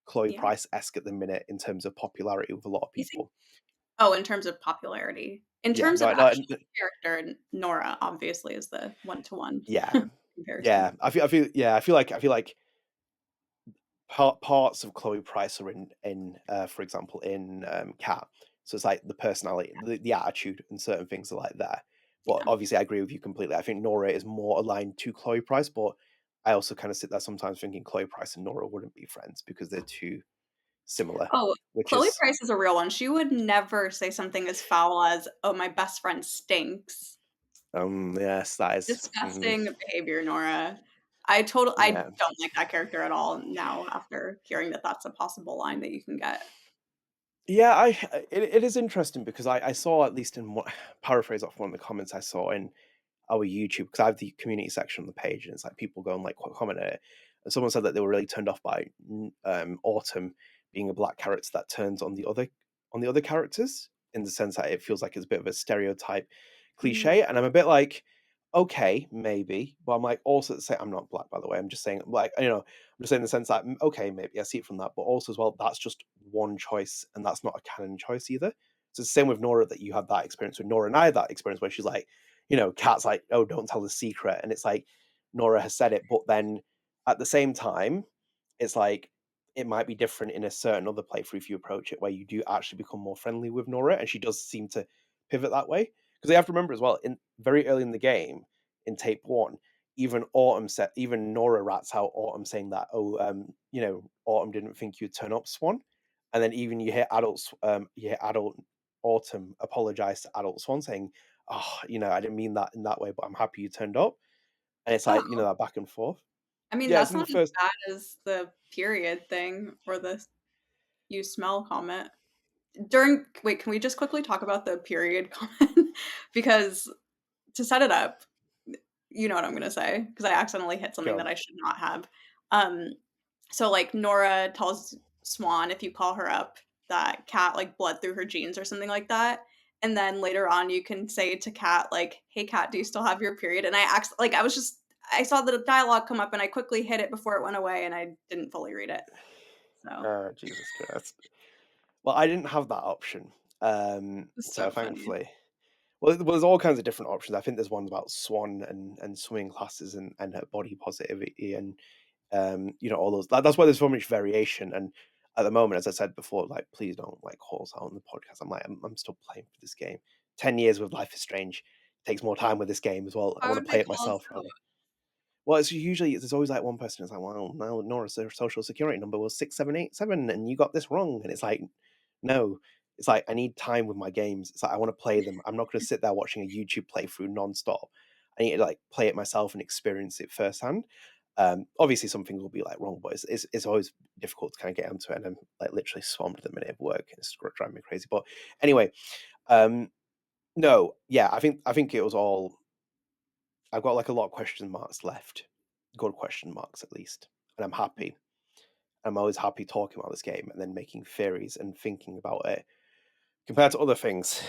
Chloe Yeah. Price esque at the minute in terms of popularity with a lot of You think people. Oh, in terms of popularity. In Yeah, terms of no, no, actual character, Nora obviously is the one-to-one yeah, comparison. yeah. I feel like parts of Chloe Price are in for example, in Cat. So it's like the personality, the attitude, and certain things are like there. But Yeah. obviously, I agree with you completely. I think Nora is more aligned to Chloe Price, but I also kind of sit there sometimes thinking Chloe Price and Nora wouldn't be friends because they're too similar. Oh, Which Chloe is Price is a real one. She would never say something as foul as, "Oh, my best friend stinks." Yes, that is. Disgusting behavior, Nora. I Yeah. don't like that character at all now after hearing that that's a possible line that you can get. Yeah, it is interesting because I saw, at least in what paraphrase off one of the comments I saw in our YouTube, because I have the community section on the page, and it's like people go and like comment it. And someone said that they were really turned off by Autumn being a black character that turns on the other characters, in the sense that it feels like it's a bit of a stereotype Mhm. cliche. And I'm a bit like, okay, maybe, but I'm like also say I'm not black, by the way. I'm just saying, like, I'm just saying in the sense that okay, maybe I see it from that, but also as well, that's just one choice, and that's not a canon choice either. So it's the same with Nora, that you had that experience with Nora, and I had that experience where she's like, Kat's like, oh, don't tell the secret. And it's like, Nora has said it, but then at the same time, it's like, it might be different in a certain other playthrough if you approach it where you do actually become more friendly with Nora, and she does seem to pivot that way. Because you have to remember as well, in very early in the game, in tape one, even Nora rats out Autumn saying that, oh, Autumn didn't think you'd turn up, Swann. And then even you hear adult Autumn apologize to adult Swann saying, oh, I didn't mean that in that way, but I'm happy you turned up. And it's like, Oh, that back and forth. I mean, Yeah, it's that's in the not as first. bad as the period thing or the "you smell" comment. Wait, can we just quickly talk about the period comment? Because to set it up, you know what I'm gonna say, because I accidentally hit something Go. that I should not have. Um, so like Nora tells Swann if you call her up that Kat like bled through her jeans or something like that. And then later on you can say to Kat, like, hey Kat, do you still have your period? And I saw the dialogue come up and I quickly hit it before it went away and I didn't fully read it. So Jesus Christ. Well, I didn't have that option. it's So so funny. thankfully. Well, there's all kinds of different options. I think there's ones about Swann and swimming classes, and her body positivity, and all those. That's why there's so much variation. And at the moment, as I said before, like, please don't like call us out on the podcast. I'm still playing for this game. 10 years with Life is Strange takes more time with this game as well. I Why want would to they play it call us myself out? rather. Well, it's usually there's always like one person who's like, "Well, now Nora's social security number was 6787, and you got this wrong." And it's like, no, it's like I need time with my games. It's like I want to play them. I'm not going to sit there watching a YouTube playthrough nonstop. I need to like play it myself and experience it firsthand. Obviously, some things will be like wrong, but it's always difficult to kind of get into it. And I'm like literally swamped at the minute of work. It's driving me crazy. But anyway, um, no, yeah, I think it was all. I've got like a lot of question marks left, good question marks at least, and I'm happy. I'm always happy talking about this game and then making theories and thinking about it compared to other things,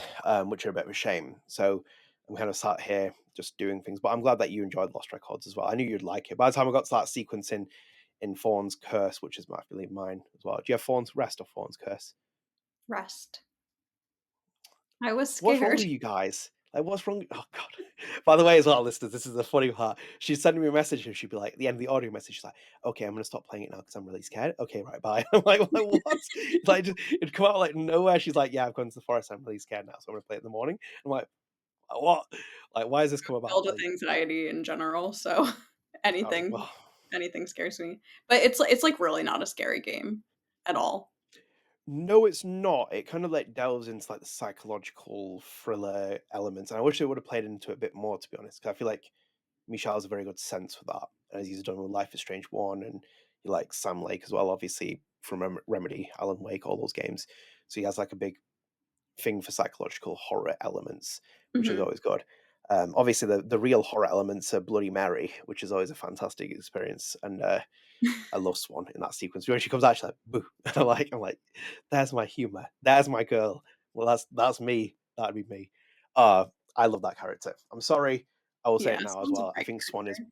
which are a bit of a shame. So I'm kind of sat here just doing things, but I'm glad that you enjoyed Lost Records as well. I knew you'd like it. By the time I got to that sequence in Fawn's Curse, which is, I believe, mine as well. Do you have Fawn's Rest or Fawn's Curse? Rest. I was What's wrong scared. with you guys? Like, what's wrong? Oh God! By the way, as well, listeners, this is the funny part. She's sending me a message, and she'd be like, at the end of the audio message, she's like, "Okay, I'm gonna stop playing it now because I'm really scared." Okay, right, bye. I'm like, what? Like, it'd come out like nowhere. She's like, "Yeah, I've gone to the forest. I'm really scared now, so I'm gonna play it in the morning." I'm like, what? Like, why has this come about? Filled with Like, anxiety in general, so oh, anything well. anything scares me. But it's like really not a scary game at all. No, it's not. It kind of like delves into like the psychological thriller elements, and I wish they would have played into it a bit more, to be honest. Because I feel like Michelle has a very good sense for that, as he's done with Life is Strange 1, and he likes Sam Lake as well, obviously, from Remedy, Alan Wake, all those games. So he has like a big thing for psychological horror elements, which is Mhm. always good. Obviously, the real horror elements are Bloody Mary, which is always a fantastic experience, and I love Swann in that sequence. When she comes out, she's like, boo. And I'm like, there's my humor. There's my girl. Well, that's me. That'd be me. Uh, I love that character. I'm sorry. I will say Yeah, it now as sounds a well. great character.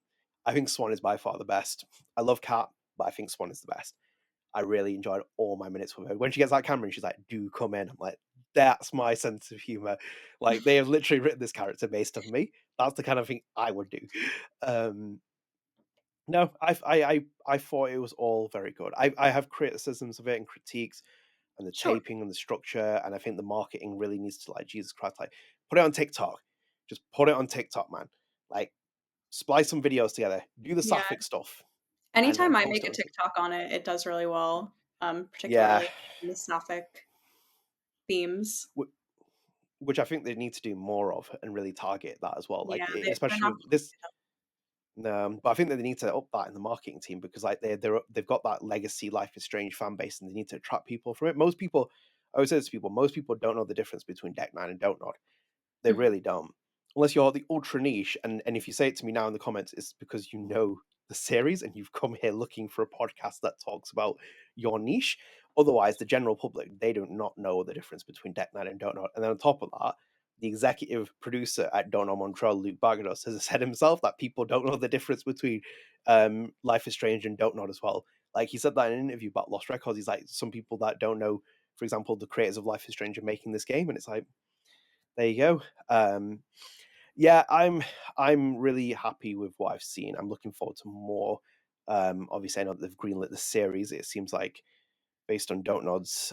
I think Swann is by far the best. I love Kat, but I think Swann is the best. I really enjoyed all my minutes with her. When she gets that camera and she's like, do come in. I'm like, that's my sense of humor. Like, they have literally written this character based on me. That's the kind of thing I would do. Um, no, I thought it was all very good. I have criticisms of it and critiques, and the Sure. taping and the structure, and I think the marketing really needs to, like, Jesus Christ, like, put it on TikTok. Just put it on TikTok, man. Like, splice some videos together, do the Yeah. sapphic stuff, Anytime and I post make it a on TikTok. TikTok on it, it does really well, Yeah, particularly in the sapphic themes. which I think they need to do more of and really target that as well. Yeah, Like they're especially not. with this. But I think that they need to up that in the marketing team because like they've got that legacy Life is Strange fan base and they need to attract people from it. Most people, I always say this to people, most people don't know the difference between Deck Nine and Don't Nod. They Mhm. really don't. Unless you're the ultra niche, and if you say it to me now in the comments, it's because you know the series and you've come here looking for a podcast that talks about your niche. Otherwise, the general public, they do not know the difference between Deck Nine and Don't Nod. And then on top of that, the executive producer at Don't Nod Montreal, Luke Bargados, has said himself that people don't know the difference between Life is Strange and Don't Nod as well. Like he said that in an interview about Lost Records. He's like, some people that don't know, for example, the creators of Life is Strange are making this game, and it's like, there you go. Yeah, I'm really happy with what I've seen. I'm looking forward to more. Obviously, I know that they've greenlit the series. It seems like based on Don't Nod's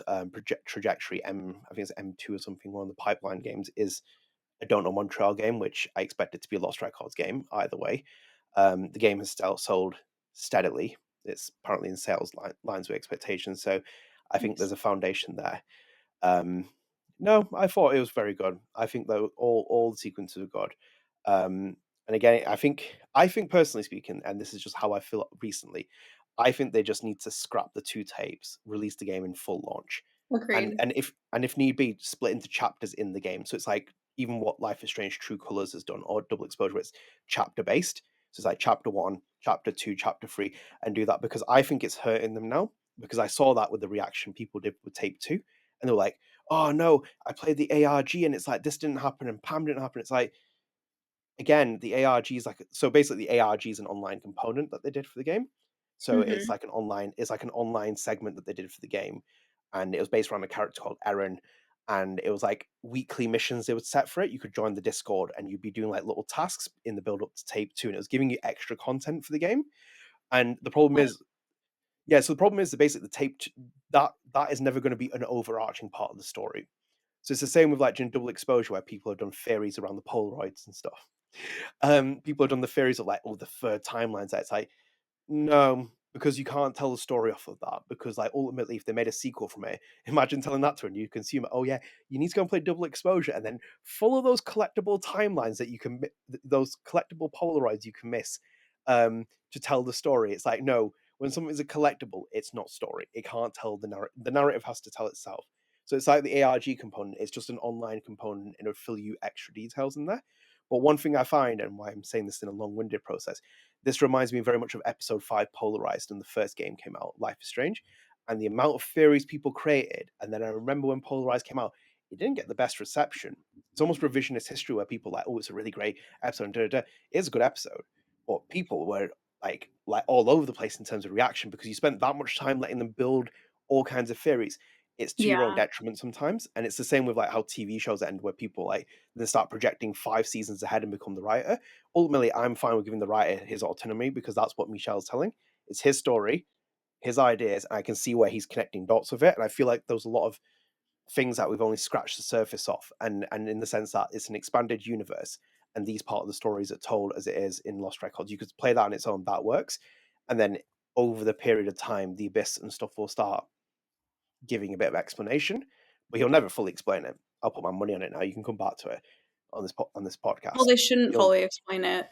trajectory, I think it's M2 or something. One of the pipeline games is a Don't Nod Montreal game, which I expect it to be a Lost Records game. Either way, the game has still sold steadily. It's apparently in sales lines with expectations. So I think there's Nice. a foundation there. Um, no, I thought it was very good. I think that all the sequences are good. And again, I think personally speaking, and this is just how I feel recently, I think they just need to scrap the two tapes, release the game in full launch, and Agreed. and if need be, split into chapters in the game. So it's like even what Life is Strange True Colors has done, or Double Exposure, it's chapter based. So it's like chapter one, chapter two, chapter three, and do that because I think it's hurting them now. Because I saw that with the reaction people did with tape two, and they were like, "Oh no, I played the ARG and it's like this didn't happen and Pam didn't happen." It's like again, the ARG is like so basically the ARG is an online component that they did for the game. So Mhm. it's like an online segment that they did for the game, and it was based around a character called Erin, and it was like weekly missions they would set for it. You could join the Discord and you'd be doing like little tasks in the build up to tape two, and it was giving you extra content for the game. And the problem What? is, yeah, so the problem is that basically the that is never going to be an overarching part of the story. So it's the same with like during Double Exposure where people have done theories around the Polaroids and stuff. People have done the theories of like, oh, the third timelines. It's like, no, because you can't tell the story off of that. Because like ultimately, if they made a sequel from it, imagine telling that to a new consumer. Oh yeah, you need to go and play Double Exposure, and then follow those collectible timelines that you can, those collectible Polaroids you can miss, to tell the story. It's like no, when something is a collectible, it's not story. It can't tell the narrative. The narrative has to tell itself. So it's like the ARG component. It's just an online component, and it'll fill you extra details in there. But one thing I find, and why I'm saying this in a long-winded process, this reminds me very much of episode 5 Polarized when the first game came out, Life is Strange, and the amount of theories people created. And then I remember when Polarized came out, it didn't get the best reception. It's almost revisionist history where people are like, oh, it's a really great episode. And da, da, da. It's a good episode. But people were like all over the place in terms of reaction because you spent that much time letting them build all kinds of theories. It's to your own Yeah. detriment sometimes. And it's the same with like how TV shows end where people like then start projecting 5 seasons ahead and become the writer. Ultimately, I'm fine with giving the writer his autonomy because that's what Michel's telling. It's his story, his ideas, and I can see where he's connecting dots with it. And I feel like there's a lot of things that we've only scratched the surface off, and in the sense that it's an expanded universe, and these part of the stories are told as it is in Lost Records. You could play that on its own, that works, and then over the period of time, the Abyss and stuff will start giving a bit of explanation, but he'll never fully explain it. I'll put my money on it now. You can come back to it on this Well, podcast. they shouldn't He'll fully explain it.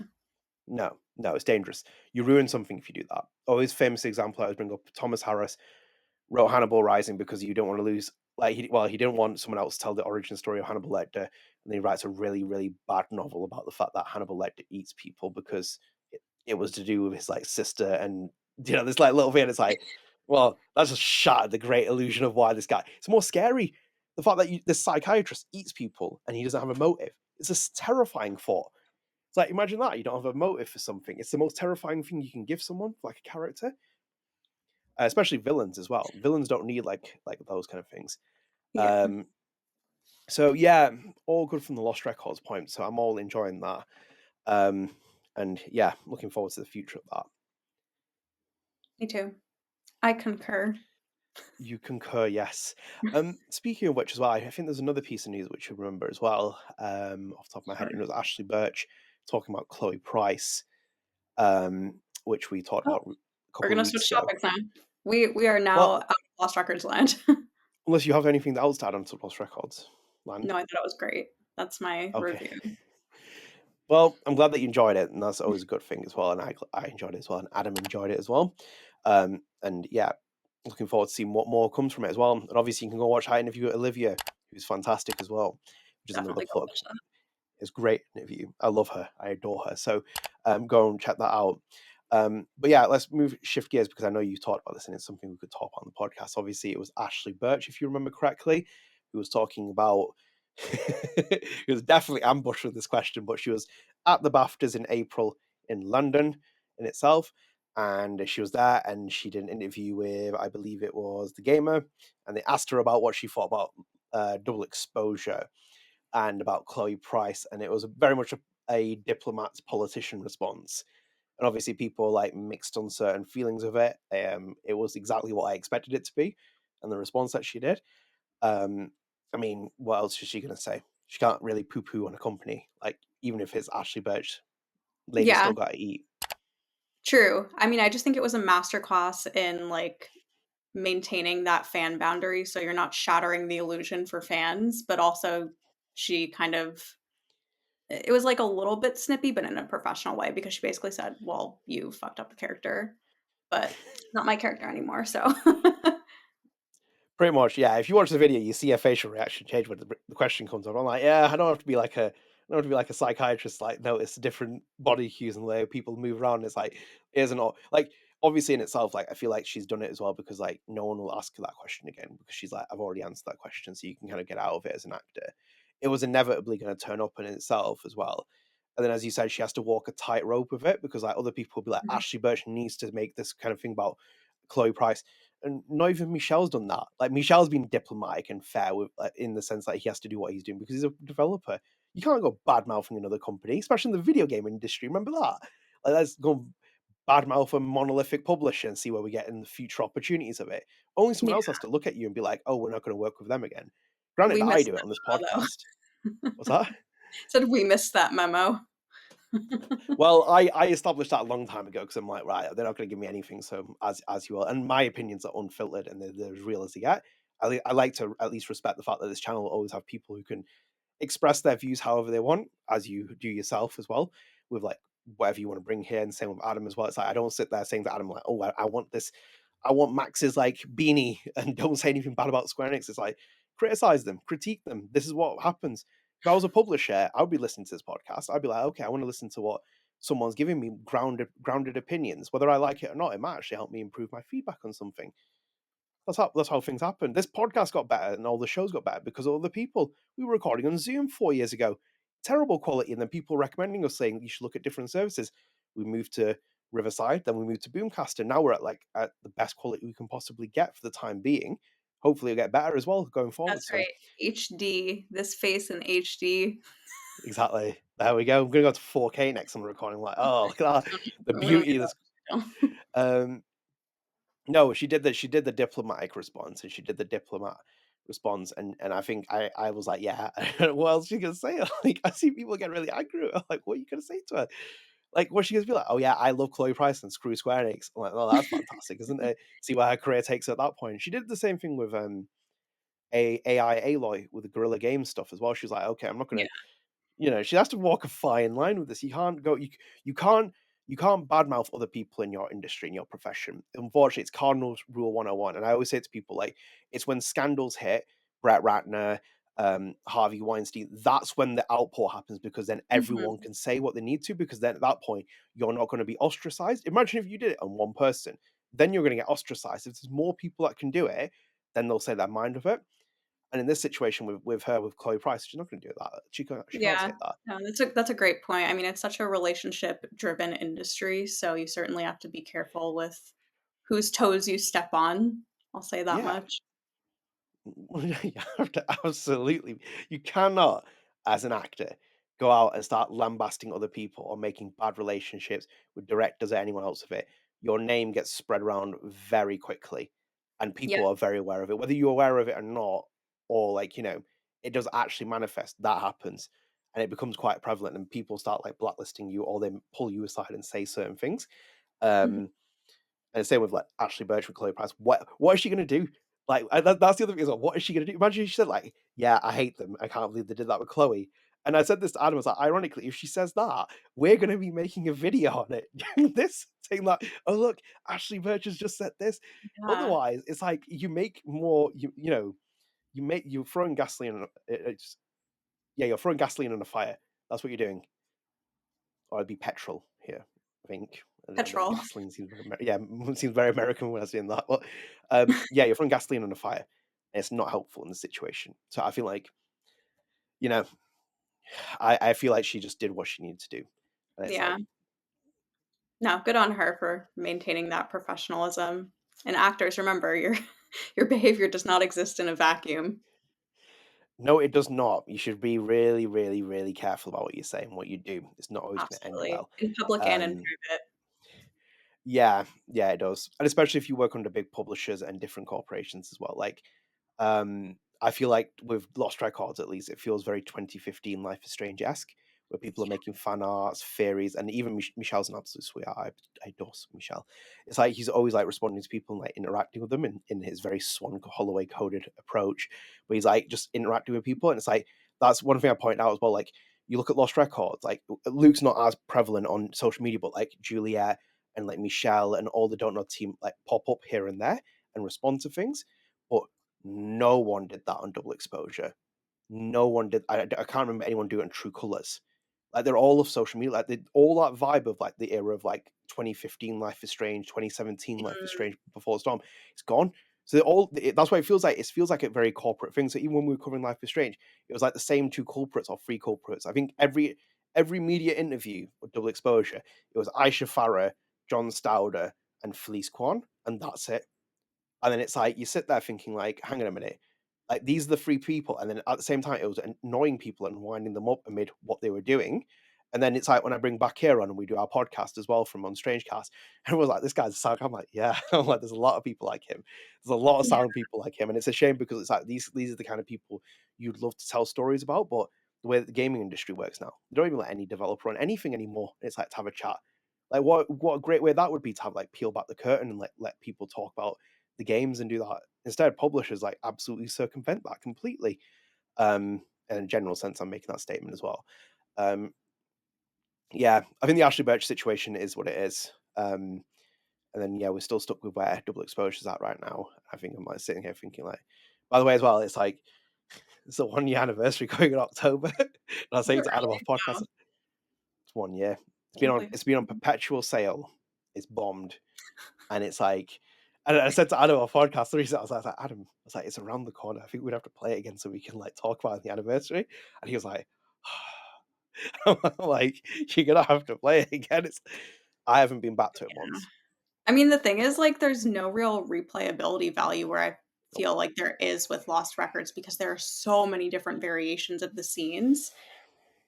no, it's dangerous. You ruin something if you do that. Always famous example I always bring up: Thomas Harris wrote Hannibal Rising because you don't want to lose. Like, he didn't want someone else to tell the origin story of Hannibal Lecter, and then he writes a really, really bad novel about the fact that Hannibal Lecter eats people because it was to do with his like sister, and this like little thing. It's like, well, that's just shattered the great illusion of why this guy. It's more scary the fact that this psychiatrist eats people and he doesn't have a motive. It's a terrifying thought. It's like imagine that you don't have a motive for something. It's the most terrifying thing you can give someone, like a character, especially villains as well. Villains don't need like those kind of things. Yeah. Um, so yeah, all good from the Lost Records point. So I'm all enjoying that, um, and yeah, looking forward to the future of that. Me too. I concur. You concur, yes. Speaking of which, as well, I think there's another piece of news which you remember as well, off the top of my head, Sure. and it was Ashley Burch talking about Chloe Price, which we talked Oh, about a we're couple of gonna weeks switch ago. topics now. We are now Well, out of Lost Records land. unless you have anything else to add on to Lost Records. land? No, I thought it was great. That's my Okay. review. Well, I'm glad that you enjoyed it, and that's always a good thing as well. And I enjoyed it as well, and Adam enjoyed it as well. And yeah, looking forward to seeing what more comes from it as well. And obviously, you can go watch our interview with Olivia, who's fantastic as well, which is another Definitely go plug. watch that. It's a great interview. I love her. I adore her. So go and check that out. But yeah, let's shift gears because I know you talked about this and it's something we could talk on the podcast. Obviously, it was Ashley Burch, if you remember correctly, who was talking about. It was definitely ambushed with this question, but she was at the BAFTAs in April in London in itself. And she was there and she did an interview with, I believe it was The Gamer. And they asked her about what she thought about double exposure and about Chloe Price, and it was very much a diplomat's politician response. And obviously, people like mixed uncertain feelings of it. It was exactly what I expected it to be, and the response that she did. I mean, what else is she going to say? She can't really poo-poo on a company. Like, even if it's Ashley Birch, lady Yeah, still got to eat. true. I mean, I just think it was a masterclass in like maintaining that fan boundary so you're not shattering the illusion for fans, but also she kind of it was like a little bit snippy, but in a professional way because she basically said, "Well, you fucked up the character, but she's not my character anymore." So Pretty much, yeah. If you watch the video, you see a facial reaction change when the question comes up. I'm like, yeah, I don't have to be like a, I don't have to be like a psychiatrist. Like, notice different body cues and the way people move around. It's like, it isn't all like obviously in itself. Like, I feel like she's done it as well because like no one will ask her that question again because she's like, I've already answered that question, so you can kind of get out of it as an actor. It was inevitably going to turn up in itself as well. And then, as you said, she has to walk a tightrope with it because like other people will be like, Mhm. Ashley Birch needs to make this kind of thing about Chloe Price, and not even Michelle's done that. Like Michelle's been diplomatic and fair with, in the sense that he has to do what he's doing because he's a developer. You can't go bad mouthing another company, especially in the video game industry. Remember that? Like, let's go bad mouth a monolithic publisher and see where we get in the future opportunities of it. Only someone Yeah, else has to look at you and be like, "Oh, we're not going to work with them again." Granted, we that I missed do it on this that memo podcast. though. What's that? Said we missed that memo. Well, I established that a long time ago because I'm like, right, they're not going to give me anything, so as you will. And my opinions are unfiltered and they're as real as they get. I like to at least respect the fact that this channel will always have people who can express their views however they want, as you do yourself as well, with like whatever you want to bring here. And same with Adam as well. It's like I don't sit there saying to Adam like, oh, I want this, I want Max's like beanie, and don't say anything bad about Square Enix. It's like criticize them, critique them. This is what happens. If I was a publisher, I would be listening to this podcast. I'd be like, okay, I want to listen to what someone's giving me grounded opinions, whether I like it or not. It might actually help me improve my feedback on something. That's how things happen. This podcast got better and all the shows got better because of other people. We were recording on Zoom 4 years ago. Terrible quality, and then people recommending us saying you should look at different services. We moved to Riverside, then we moved to Boomcaster. Now we're at the best quality we can possibly get for the time being. Hopefully it'll get better as well going forward. That's So right. HD, this face in HD. exactly. There we go. I'm gonna go to 4K next on the recording. Like, oh, look at that. The We're gonna beauty of this. get Um No, she did that. She did the diplomatic response, and she did the diplomat response, and I think I was like, yeah, what else she gonna say? Like, I see people get really angry. I'm like, what are you gonna say to her? Like, what's she gonna be like? Oh yeah, I love Chloe Price and screw Square Enix. I'm like, oh, that's fantastic, isn't it? See where her career takes her at that point. She did the same thing with a AI Aloy with the Guerrilla Games stuff as well. She was like, okay, I'm not Yeah, gonna, she has to walk a fine line with this. You can't go, you can't, you can't badmouth other people in your industry, in your profession. Unfortunately, it's Cardinals Rule 101. And I always say to people, like, it's when scandals hit, Brett Ratner, Harvey Weinstein, that's when the outpour happens because then everyone mhm. can say what they need to, because then at that point, you're not going to be ostracized. Imagine if you did it on one person, then you're going to get ostracized. If there's more people that can do it, then they'll say their mind of it. And in this situation with her, with Chloe Price, she's not going to do that. She can't Yeah. say that. No, that's a great point. I mean, it's such a relationship-driven industry, so you certainly have to be careful with whose toes you step on. I'll say that Yeah, much. you have to absolutely. You cannot, as an actor, go out and start lambasting other people or making bad relationships with directors or anyone else of it. Your name gets spread around very quickly, and Yeah. people are very aware of it, whether you're aware of it or not, or like it does actually manifest. That happens, and it becomes quite prevalent, and people start like blacklisting you, or they pull you aside and say certain things. Mhm. Um, And same with like Ashley Birch with Chloe Price. What is she gonna do? Like that's the other thing is like, what is she gonna do? Imagine if she said like, yeah, I hate them. I can't believe they did that with Chloe. And I said this to Adam, I was like, ironically, if she says that, we're going to be making a video on it. This saying like, oh, look, Ashley Burch has just said this. Yeah, Otherwise, it's like you make more, you're throwing gasoline on you're throwing gasoline on a fire. That's what you're doing. Or it'd be petrol here, I think. And then petrol. gasoline seems very, seems very American when I was doing that. But you're throwing gasoline on a fire. And it's not helpful in the situation. So I feel like, you know, I feel like she just did what she needed to do. And it's Yeah. like, No, good on her for maintaining that professionalism. And actors, remember, your your behavior does not exist in a vacuum. no, it does not. You should be really, really, really careful about what you say and what you do. It's not always going to end Absolutely. well. In public and in Um, private. yeah, yeah, it does. And especially if you work under big publishers and different corporations as well. Like, I feel like with Lost Records, at least, it feels very 2015 Life is Strange-esque, where people are making fan arts, theories, and even Michelle's an absolute sweetheart. I adore Michelle. It's like he's always like responding to people and like interacting with them in his very Swann Holloway coded approach, where he's like just interacting with people. And it's like, that's one thing I point out as well. Like, you look at Lost Records, like Luke's not as prevalent on social media, but like Juliet and like Michelle and all the Don't Know team like pop up here and there and respond to things. But no one did that on Double Exposure. No one did. I can't remember anyone doing it in True Colors. Like they're all of social media. Like all that vibe of like the era of like 2015 Life is Strange, 2017 Life is Mm, Strange Before the Storm. It's gone. So that's why it feels like a very corporate thing. So even when we were covering Life is Strange, it was like the same two culprits or three culprits. I think every media interview with Double Exposure, it was Aysha Farah, John Stauder, and Felice Kwan, and that's it. And then it's like you sit there thinking, like, hang on a minute, like these are the three people, and then at the same time, it was annoying people and winding them up amid what they were doing. And then it's like when I bring back here on and we do our podcast as well from on StrangeCast, everyone's like, "This guy's a sound." I'm like, "Yeah." I'm like, "There's a lot of people like him. There's a lot of yeah, sound people like him," and it's a shame because it's like these are the kind of people you'd love to tell stories about, but the way that the gaming industry works now, they don't even let any developer on anything anymore. It's like to have a chat. Like what a great way that would be to have like peel back the curtain and let people talk about the games and do that. Instead, publishers like absolutely circumvent that completely. And in a general sense, I'm making that statement as well. Um, yeah, I think the Ashley Birch situation is what it is. And then we're still stuck with where Double Exposure's at right now. I think I'm like sitting here thinking like, by the way, as well, it's like it's a 1 year anniversary going in October. And I was is saying it to Adam off really? podcast, Wow, it's 1 year. can't believe It's been on perpetual sale. It's bombed. And it's like, and I said to Adam on podcast, I was like, Adam, I was like, it's around the corner. I think we'd have to play it again so we can like talk about the anniversary. And he was like, I'm like, you're gonna have to play it again. I haven't been back to it yeah. once. I mean, the thing is, like, there's no real replayability value where I Nope. feel like there is with Lost Records because there are so many different variations of the scenes.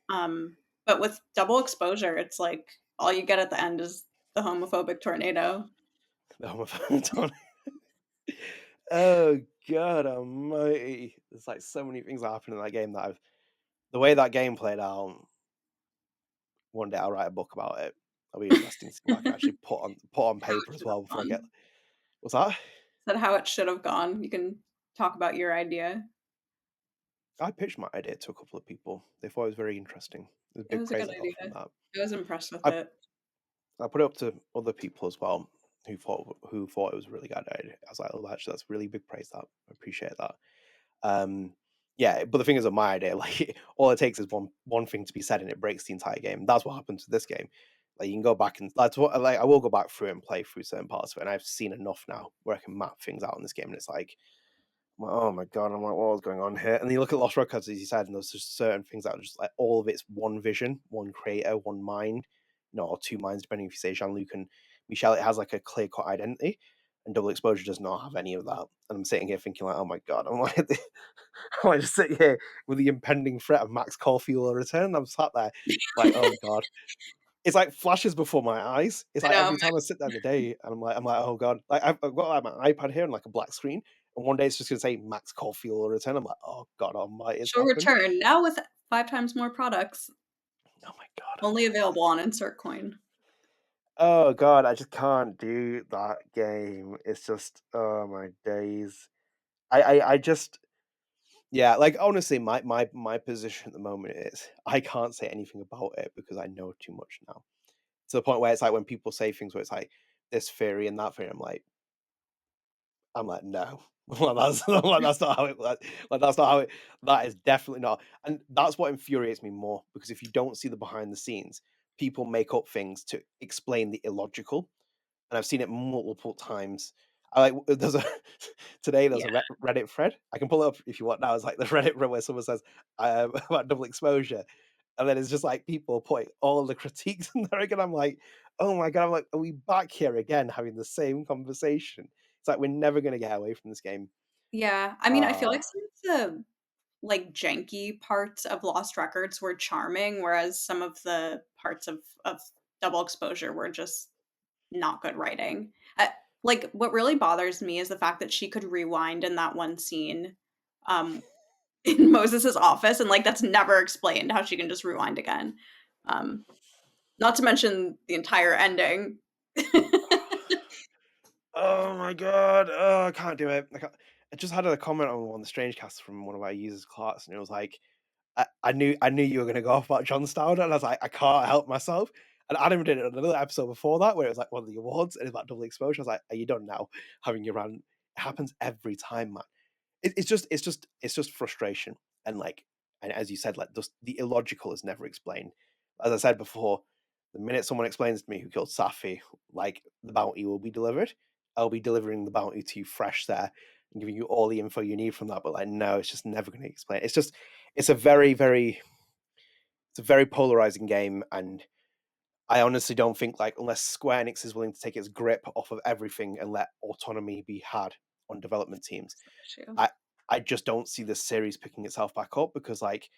But with double exposure, it's like all you get at the end is the homophobic tornado. The homophones on it. Oh God Almighty! There's like so many things that happened in that game that the way that game played out. One day I'll write a book about it. It'll be interesting to see what I can actually put on How it paper as should well have before I gone. get. What's that? Is that how it should have gone? You can talk about your idea. I pitched my idea to a couple of people. They thought it was very interesting. There's It big was a praise good I got from idea. that. I was impressed with I it. I put it up to other people as well who thought it was a really good idea. I was like, oh, actually, that's really big praise. That I appreciate that. Um, yeah, but the thing is, on my idea, like all it takes is one thing to be said, and it breaks the entire game. That's what happened to this game. Like you can go back and that's what like I will go back through and play through certain parts of it, and I've seen enough now where I can map things out in this game, and it's like oh my god, I'm like, what was going on here? And then you look at Lost Records, as you said, and there's just certain things that are just like all of it's one vision, one creator, one mind, or two minds, depending if you say Jean Luc and Michel. It has like a clear cut identity, and Double Exposure does not have any of that. And I'm sitting here thinking, like, oh my god, I'm like, I just sit here with the impending threat of Max Caulfield will return. I'm sat there, like, oh god, it's like flashes before my eyes. It's I like know. every time I sit there in the day, and I'm like, oh god, like I've got like my iPad here and like a black screen, and one day it's just gonna say Max Caulfield will return. I'm like, oh god, Almighty, it's She'll happened. return now with 5 times more products, Oh my god, only Almighty. available on Insert Coin. Oh god, I just can't do that game. It's just oh my days. I just Yeah, like honestly, my position at the moment is I can't say anything about it because I know too much now. To the point where it's like when people say things where it's like this theory and that theory, I'm like, no. That's not how it like that's not how it that is definitely not. And that's what infuriates me more because if you don't see the behind the scenes, people make up things to explain the illogical. And I've seen it multiple times. I like there's a today there's Yeah. a Reddit thread. I can pull it up if you want now. It's like the Reddit thread where someone says about double exposure, and then it's just like people putting all the critiques in there again. I'm like, oh my god! I'm like, are we back here again having the same conversation? It's like we're never gonna get away from this game. Yeah. I mean, I feel Uh like some of the, like, janky parts of Lost Records were charming, whereas some of the parts of Double Exposure were just not good writing. Like, what really bothers me is the fact that she could rewind in that one scene, um, in Moses's office, and, like, that's never explained how she can just rewind again. Um, Not to mention the entire ending. oh my god! Oh, I can't do it. I just had a comment on the StrangeCast from one of our users, Clarks, and it was like, I knew you were going to go off about John Stauder, and I was like, I can't help myself. And Adam did it on another episode before that, where it was like one of the awards, and it's about double exposure. I was like, are you done now? Having your rant. It happens every time, man. It's just frustration, and like, and as you said, like just the illogical is never explained. As I said before, the minute someone explains to me who killed Safi, like the bounty will be delivered. I'll be delivering the bounty to you fresh there and giving you all the info you need from that. But like, no, it's just never going to explain. It's a very polarizing game, and I honestly don't think like unless Square Enix is willing to take its grip off of everything and let autonomy be had on development teams, Issue. I I just don't see this series picking itself back up because like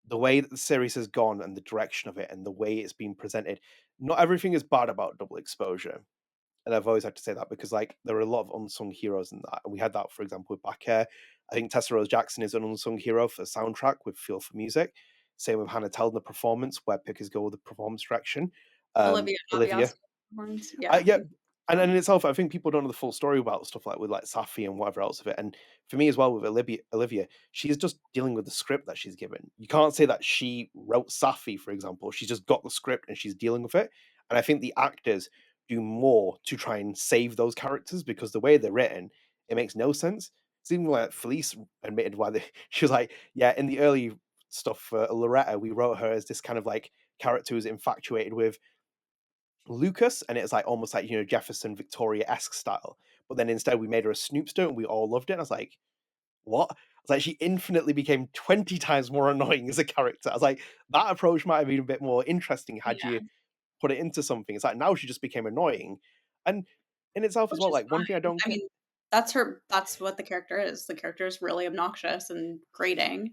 the way that the series has gone and the direction of it and the way it's been presented, not everything is bad about double exposure. And I've always had to say that because like there are a lot of unsung heroes in that. And we had that, for example, with Back Air. I think Tessa Rose Jackson is an unsung hero for the soundtrack with Feel for Music. Same with Hannah Tell in the performance, Webb Pickersgill with the performance direction. Olivia and Abby Olivia also horns. Yeah. yeah, and in itself, I think people don't know the full story about stuff like with like Safi and whatever else of it. And for me as well with Olivia, she's just dealing with the script that she's given. You can't say that she wrote Safi, for example. She's just got the script and she's dealing with it. And I think the actors do more to try and save those characters because the way they're written, it makes no sense. It's even like Felice admitted why she was like, yeah, in the early stuff for Loretta, we wrote her as this kind of like character who's infatuated with Lucas, and it's like almost like Jefferson Victoria-esque style. But then instead we made her a Snoopster, and we all loved it. And I was like, what? It's like she infinitely became 20 times more annoying as a character. I was like, that approach might have been a bit more interesting had Yeah. you put it into something. It's like now she just became annoying, and in itself as Which well. is Like one thing I fine. don't I get. mean, that's what the character is. The character is really obnoxious and grating.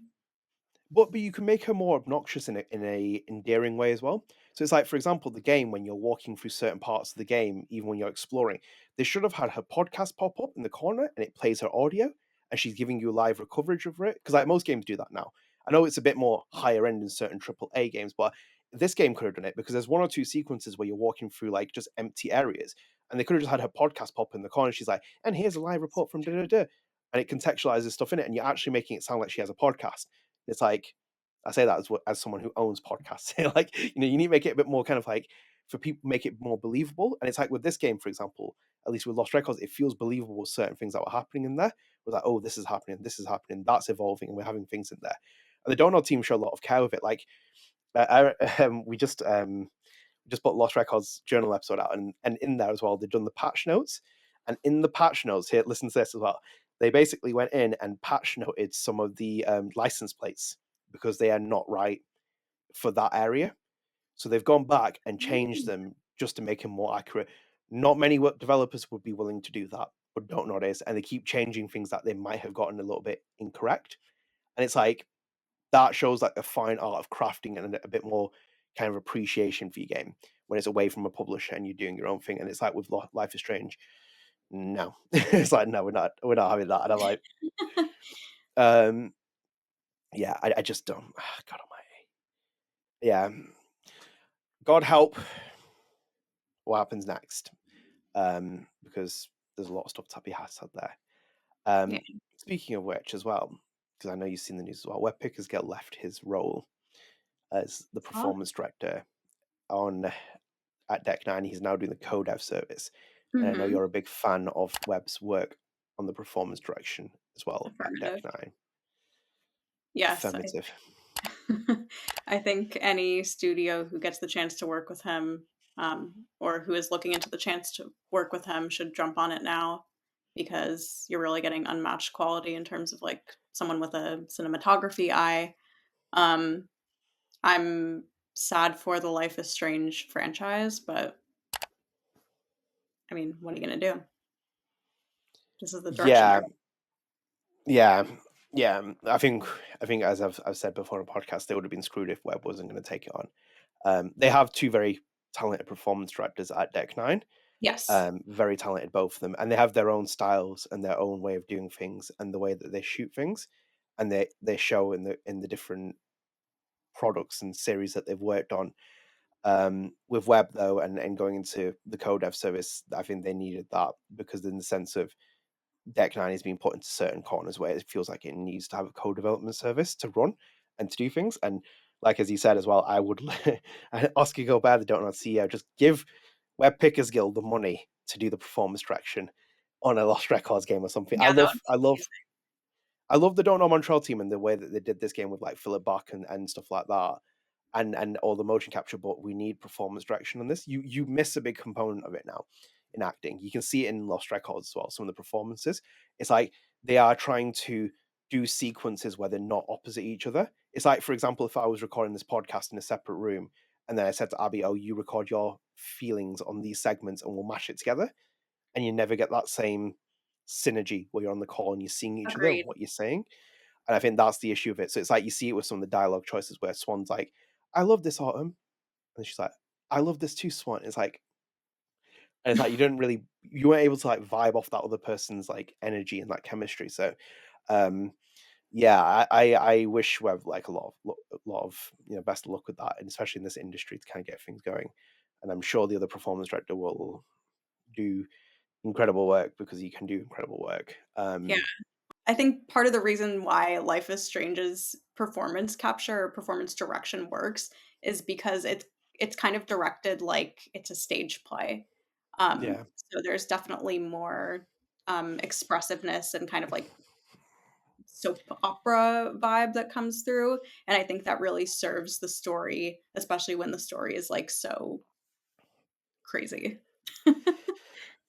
But you can make her more obnoxious in a endearing way as well. So it's like, for example, the game when you're walking through certain parts of the game, even when you're exploring, they should have had her podcast pop up in the corner and it plays her audio and she's giving you live coverage of it. Because like most games do that now. I know it's a bit more higher end in certain AAA games, but this game could have done it because there's one or two sequences where you're walking through like just empty areas and they could have just had her podcast pop in the corner. She's like, and here's a live report from da da da. And it contextualizes stuff in it, and you're actually making it sound like she has a podcast. It's like I say that as someone who owns podcasts. Like you need to make it a bit more kind of like for people make it more believable. And it's like with this game, for example, at least with Lost Records, it feels believable with certain things that were happening in there. It was like, oh, this is happening, that's evolving, and we're having things in there. And the Donald team show a lot of care with it. Like we just put Lost Records journal episode out, and in there as well, they've done the patch notes. And in the patch notes, here, listen to this as well. They basically went in and patch noted some of the license plates because they are not right for that area. So they've gone back and changed them just to make them more accurate. Not many developers would be willing to do that, but don't notice, and they keep changing things that they might have gotten a little bit incorrect. And it's like that shows like a fine art of crafting and a bit more kind of appreciation for your game when it's away from a publisher and you're doing your own thing. And it's like with Life is Strange, no, it's like no, we're not having that. And I'm like, um, yeah, I just don't. God Almighty, yeah, God help what happens next, because there's a lot of stuff to be had there. Yeah. Speaking of which, as well. because I know you've seen the news as well, Webb Pickersgill left his role as the Oh, performance director at Deck Nine. He's now doing the co-dev service, and I know mm-hmm. you're a big fan of Webb's work on the performance direction as well at Deck Affirmative. Nine. Yes, Affirmative. I think any studio who gets the chance to work with him, or who is looking into the chance to work with him, should jump on it now, because you're really getting unmatched quality in terms of like someone with a cinematography eye. Um, I'm sad for the Life is Strange franchise, but I mean, what are you gonna do? This is the direction Yeah, they're yeah, yeah. I think as I've said before on the podcast, they would have been screwed if Webb wasn't going to take it on. They have two very talented performance directors at Deck Nine. Yes, Very talented, both of them, and they have their own styles and their own way of doing things and the way that they shoot things, and they show in the different products and series that they've worked on. With Webb though, and going into the co-dev service, I think they needed that, because in the sense of Deck Nine is being put into certain corners where it feels like it needs to have a co-development service to run and to do things. And like as you said as well, I would Oscar Gilbert, the Don't Know CEO, just give Webb Pickersgill the money to do the performance direction on a Lost Records game or something. yeah, that would be amazing. I love the Don't Know Montreal team and the way that they did this game with like Philip Buck and stuff like that, and all the motion capture. But we need performance direction on this. You miss a big component of it now in acting. You can see it in Lost Records as well. Some of the performances, it's like they are trying to do sequences where they're not opposite each other. It's like, for example, if I was recording this podcast in a separate room, and then I said to Abby, "Oh, you record your feelings on these segments, and we'll mash it together," and you never get that same synergy where you're on the call and you're seeing each other and Agreed. what you're saying. And I think that's the issue of it. So it's like you see it with some of the dialogue choices where Swann's like, "I love this, Autumn," and she's like, "I love this too, Swann." It's like you weren't able to like vibe off that other person's like energy and that chemistry. So um yeah, I wish we have like a lot of best of luck with that, and especially in this industry to kind of get things going. And I'm sure the other performance director will do incredible work, because he can do incredible work. Yeah. I think part of the reason why Life is Strange's performance capture or performance direction works is because it's kind of directed like it's a stage play. Yeah. So there's definitely more expressiveness and kind of like soap opera vibe that comes through, and I think that really serves the story, especially when the story is like so crazy.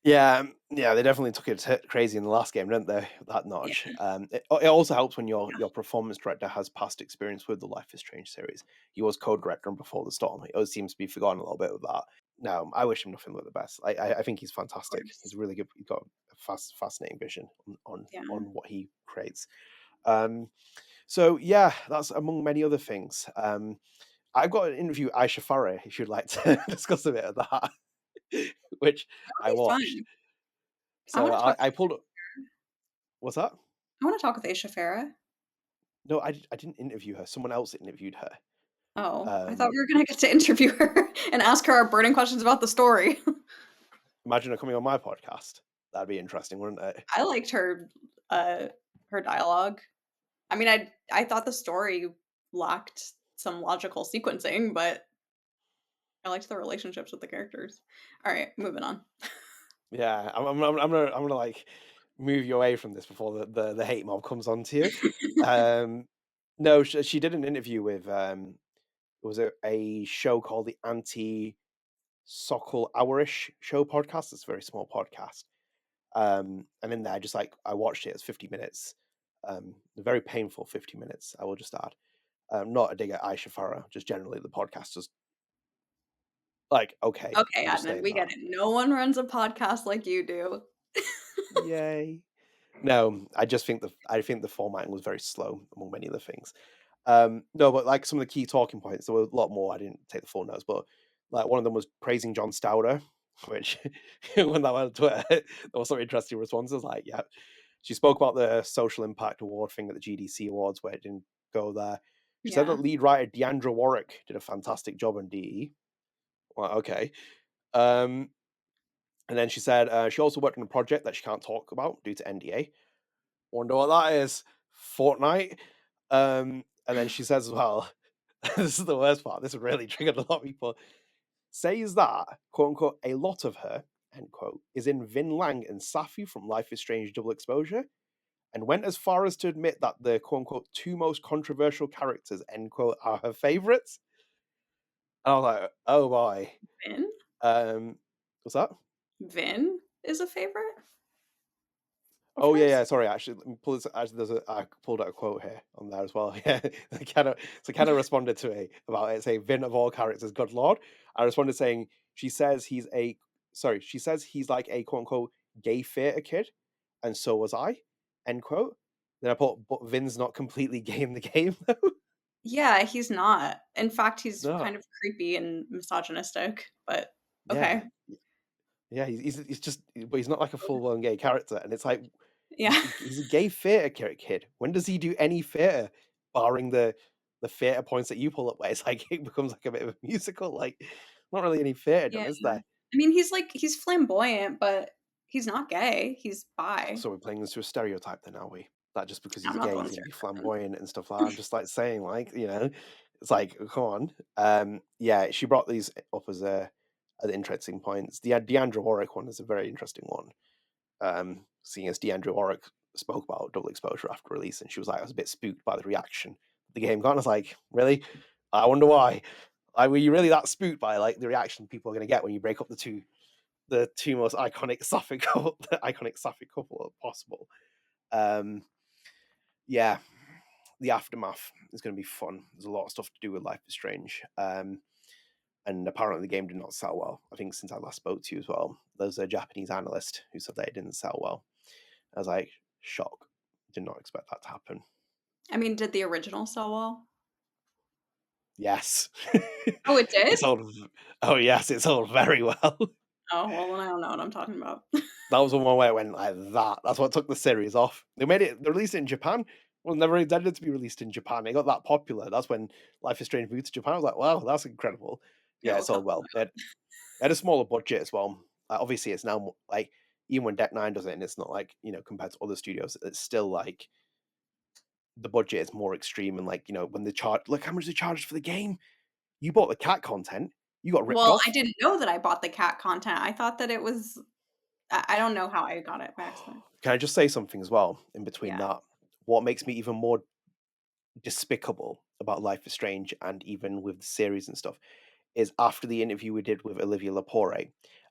Yeah, they definitely took it crazy in the last game, didn't they? That Yeah. notch. It also helps when your performance director has past experience with the Life is Strange series. He was co-director on Before the Storm. It always seems to be forgotten a little bit of that. No, I wish him nothing but the best. I think he's Of fantastic. He's course. really good. He's got a fascinating vision Yeah. on what he creates. Um, so yeah, that's among many other things. I've got an interview with Aysha Farah, if you'd like to discuss a bit of that, which That would I be watched. fun. I So wanna talk I pulled. What's that? I wanna talk with Aysha Farah. No, I didn't interview her. Someone else interviewed her. Oh, I thought Um, we were gonna get to interview her and ask her our burning questions about the story. Imagine her coming on my podcast. That'd be interesting, wouldn't it? I liked uh, her dialogue. I mean, I thought the story lacked some logical sequencing, but I liked the relationships with the characters. Alright, moving on. Yeah, I'm gonna like move you away from this before the hate mob comes on to you. Um, no, she did an interview with was it a show called the Anti Sokol Hourish Show podcast? It's a very small podcast. And in there, just like I watched it, it's 50 minutes. A very painful 50 minutes, I will just add. Not a dig at Aysha Farah, just generally the podcast just like, okay, Okay, we'll just stay Adnan, in we that. get it. No one runs a podcast like you do. Yay. No, I think the formatting was very slow among many other things. No, but like some of the key talking points, there were a lot more. I didn't take the full notes, but like one of them was praising John Stauder, which when that went on Twitter, there was some interesting responses. Like, yeah, she spoke about the social impact award thing at the GDC Awards where it didn't go there. She said that Yeah. lead writer Deandra Warwick did a fantastic job on DE. Well, okay. Um, and then she said she also worked on a project that she can't talk about due to NDA. Wonder what that is. Fortnite. And then she says as well, this is the worst part, this really triggered a lot of people, says that, quote unquote, a lot of her, end quote, is in Vinh Lang and Safi from Life is Strange Double Exposure, and went as far as to admit that the quote unquote two most controversial characters, end quote, are her favorites. And I was like, oh boy. Vinh? What's that? Vinh is a favorite? Oh yeah. Sorry, actually, let me pull this. Actually, I pulled out a quote here on there as well. Yeah, Kenna responded to me about it, saying Vinh of all characters, good lord. I responded saying she says he's like a quote unquote gay theatre kid, and so was I, end quote. Then I put, but Vin's not completely gay in the game though. Yeah, he's not. In fact, he's No, kind of creepy and misogynistic, but yeah, okay. yeah, he's just, but he's not like a full blown gay character, and it's like Yeah. he's a gay theatre kid. When does he do any theatre, barring the theatre points that you pull up, where it's like it becomes like a bit of a musical? Like, not really any theatre Yeah. done, is there? I mean, he's flamboyant, but he's not gay. He's bi. So we're playing into a stereotype then, are we? That just because he's I'm not gay, the he's one going to be stereotyping. flamboyant and stuff like that. I'm just like saying, like, it's like, come on. Yeah, she brought these up as interesting points. The Deandra Warwick one is a very interesting one. Seeing as Deandra Warwick spoke about double exposure after release, and she was like, I was a bit spooked by the reaction the game got. And I was like, really? I wonder why. Like, were you really that spooked by like the reaction people are going to get when you break up the two most iconic Sapphic couple possible? Yeah, the aftermath is going to be fun. There's a lot of stuff to do with Life is Strange. And apparently the game did not sell well. I think since I last spoke to you as well, there's a Japanese analyst who said that it didn't sell well. I was like, shock. Did not expect that to happen. I mean, did the original sell well? Yes. Oh, it did? It sold. Oh yes, it sold very well. Oh, well, then I don't know what I'm talking about. That was the one where it went like that. That's what took the series off. They released it in Japan. Well, never intended to be released in Japan. It got that popular. That's when Life is Strange moved to Japan. I was like, wow, that's incredible. Yeah, Yeah, it look how sold well. It had a smaller budget as well. Obviously, it's now like, even when Deck 9 does it, and it's not like, compared to other studios, it's still like the budget is more extreme. And like, when they charge, look how much they charged for the game. You bought the cat content, you got ripped Well, I off. didn't know that I bought the cat content. I thought that it was I don't know how I got it back then. Can I just say something as well in between Yeah. that? What makes me even more despicable about Life is Strange, and even with the series and stuff, is after the interview we did with Olivia Lapore,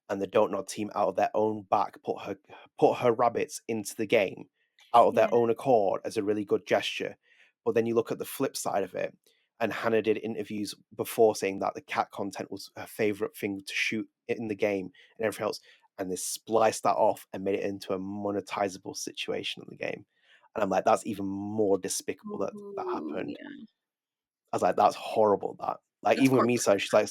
and the Don't Nod team out of their own back put her rabbits into the game out of Yeah. their own accord as a really good gesture. But then you look at the flip side of it, and Hannah did interviews before saying that the cat content was her favorite thing to shoot in the game and everything else, and they spliced that off and made it into a monetizable situation in the game. And I'm like, that's even more despicable that Ooh, happened. yeah. I was like, that's horrible. That, like, That's even with corporate. Miso, she's like,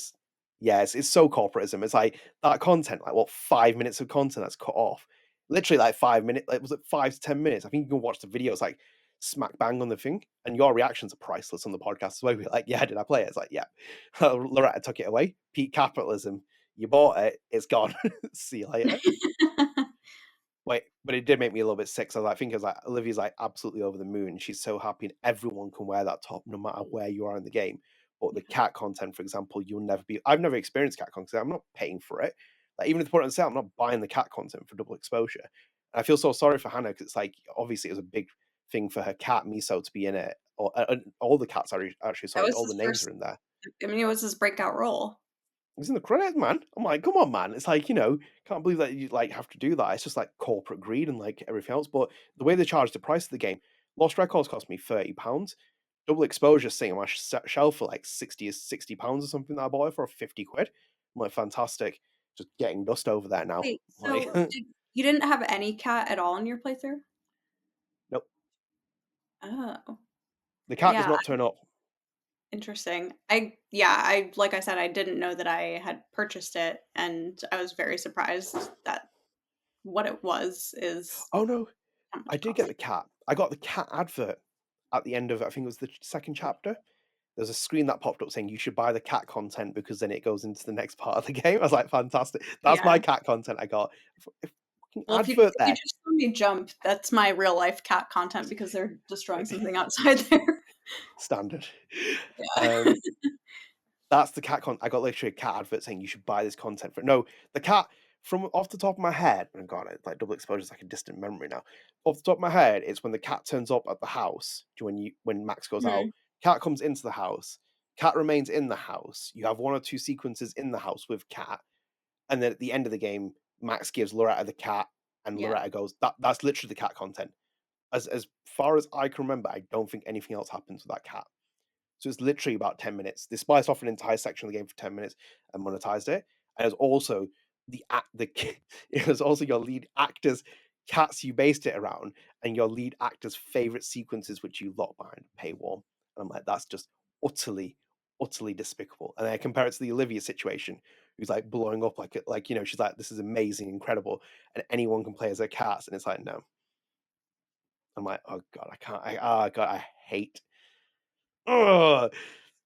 yeah, it's so corporatism. It's like that content, like what 5 minutes of content that's cut off, literally like 5 minutes. Like, was it 5 to 10 minutes? I think you can watch the videos like smack bang on the thing, and your reactions are priceless on the podcast as well. We're like, yeah, did I play it? It's like, yeah, Loretta took it away. Peak capitalism. You bought it, it's gone. See you later. Wait, but it did make me a little bit sick. So I think it was like Olivia's like absolutely over the moon. She's so happy, and everyone can wear that top no matter where you are in the game. But the cat content, for example, you'll never be. I've never experienced cat content. I'm not paying for it. Like, even if they put it on sale, I'm not buying the cat content for double exposure. And I feel so sorry for Hannah, because it's like, obviously it was a big thing for her cat Miso to be in it. Or all the cats are actually, That sorry, was all the his names first are in there. I mean, it was his breakout role. He's in the credits, man. I'm like, come on, man. It's like, can't believe that you like have to do that. It's just like corporate greed and like everything else. But the way they charge the price of the game, Lost Records cost me £30. Double Exposure sitting on my shelf for like £60 or something that I bought it for 50 quid. I'm like, fantastic. Just getting dust over there now. Wait, Like, so you didn't have any cat at all in your playthrough? nope. Oh. The cat does Yeah, not turn up. interesting. Like I said, I didn't know that I had purchased it, and I was very surprised that what it was is Oh no, how much I it did get costs. the cat. I got the cat advert at the end of, I think it was the second chapter. There's a screen that popped up saying you should buy the cat content because then it goes into the next part of the game. I was like, fantastic. That's my Yeah. cat content I got. Fucking Well, if advert you there. just me jump, that's my real life cat content because they're destroying something outside there. Standard. Yeah. That's the cat I got literally a cat advert saying you should buy this content for it. No, the cat from off the top of my head, and God, it's like double exposure is like a distant memory now. Off the top of my head, it's when the cat turns up at the house. When Max goes out, Mhm. cat comes into the house, cat remains in the house. You have one or two sequences in the house with cat, and then at the end of the game, Max gives Loretta the cat, and Yeah. Loretta goes, that's literally the cat content. As far as I can remember, I don't think anything else happens with that cat. So it's literally about 10 minutes. They spliced off an entire section of the game for 10 minutes and monetized it. And it's also it was also your lead actor's cats you based it around, and your lead actor's favorite sequences which you lock behind a paywall. And I'm like, that's just utterly, utterly despicable. And I compare it to the Olivia situation, who's like blowing up like she's like, this is amazing, incredible, and anyone can play as her cats. And it's like, no. I'm like, oh God, I can't. God, I hate. Ugh.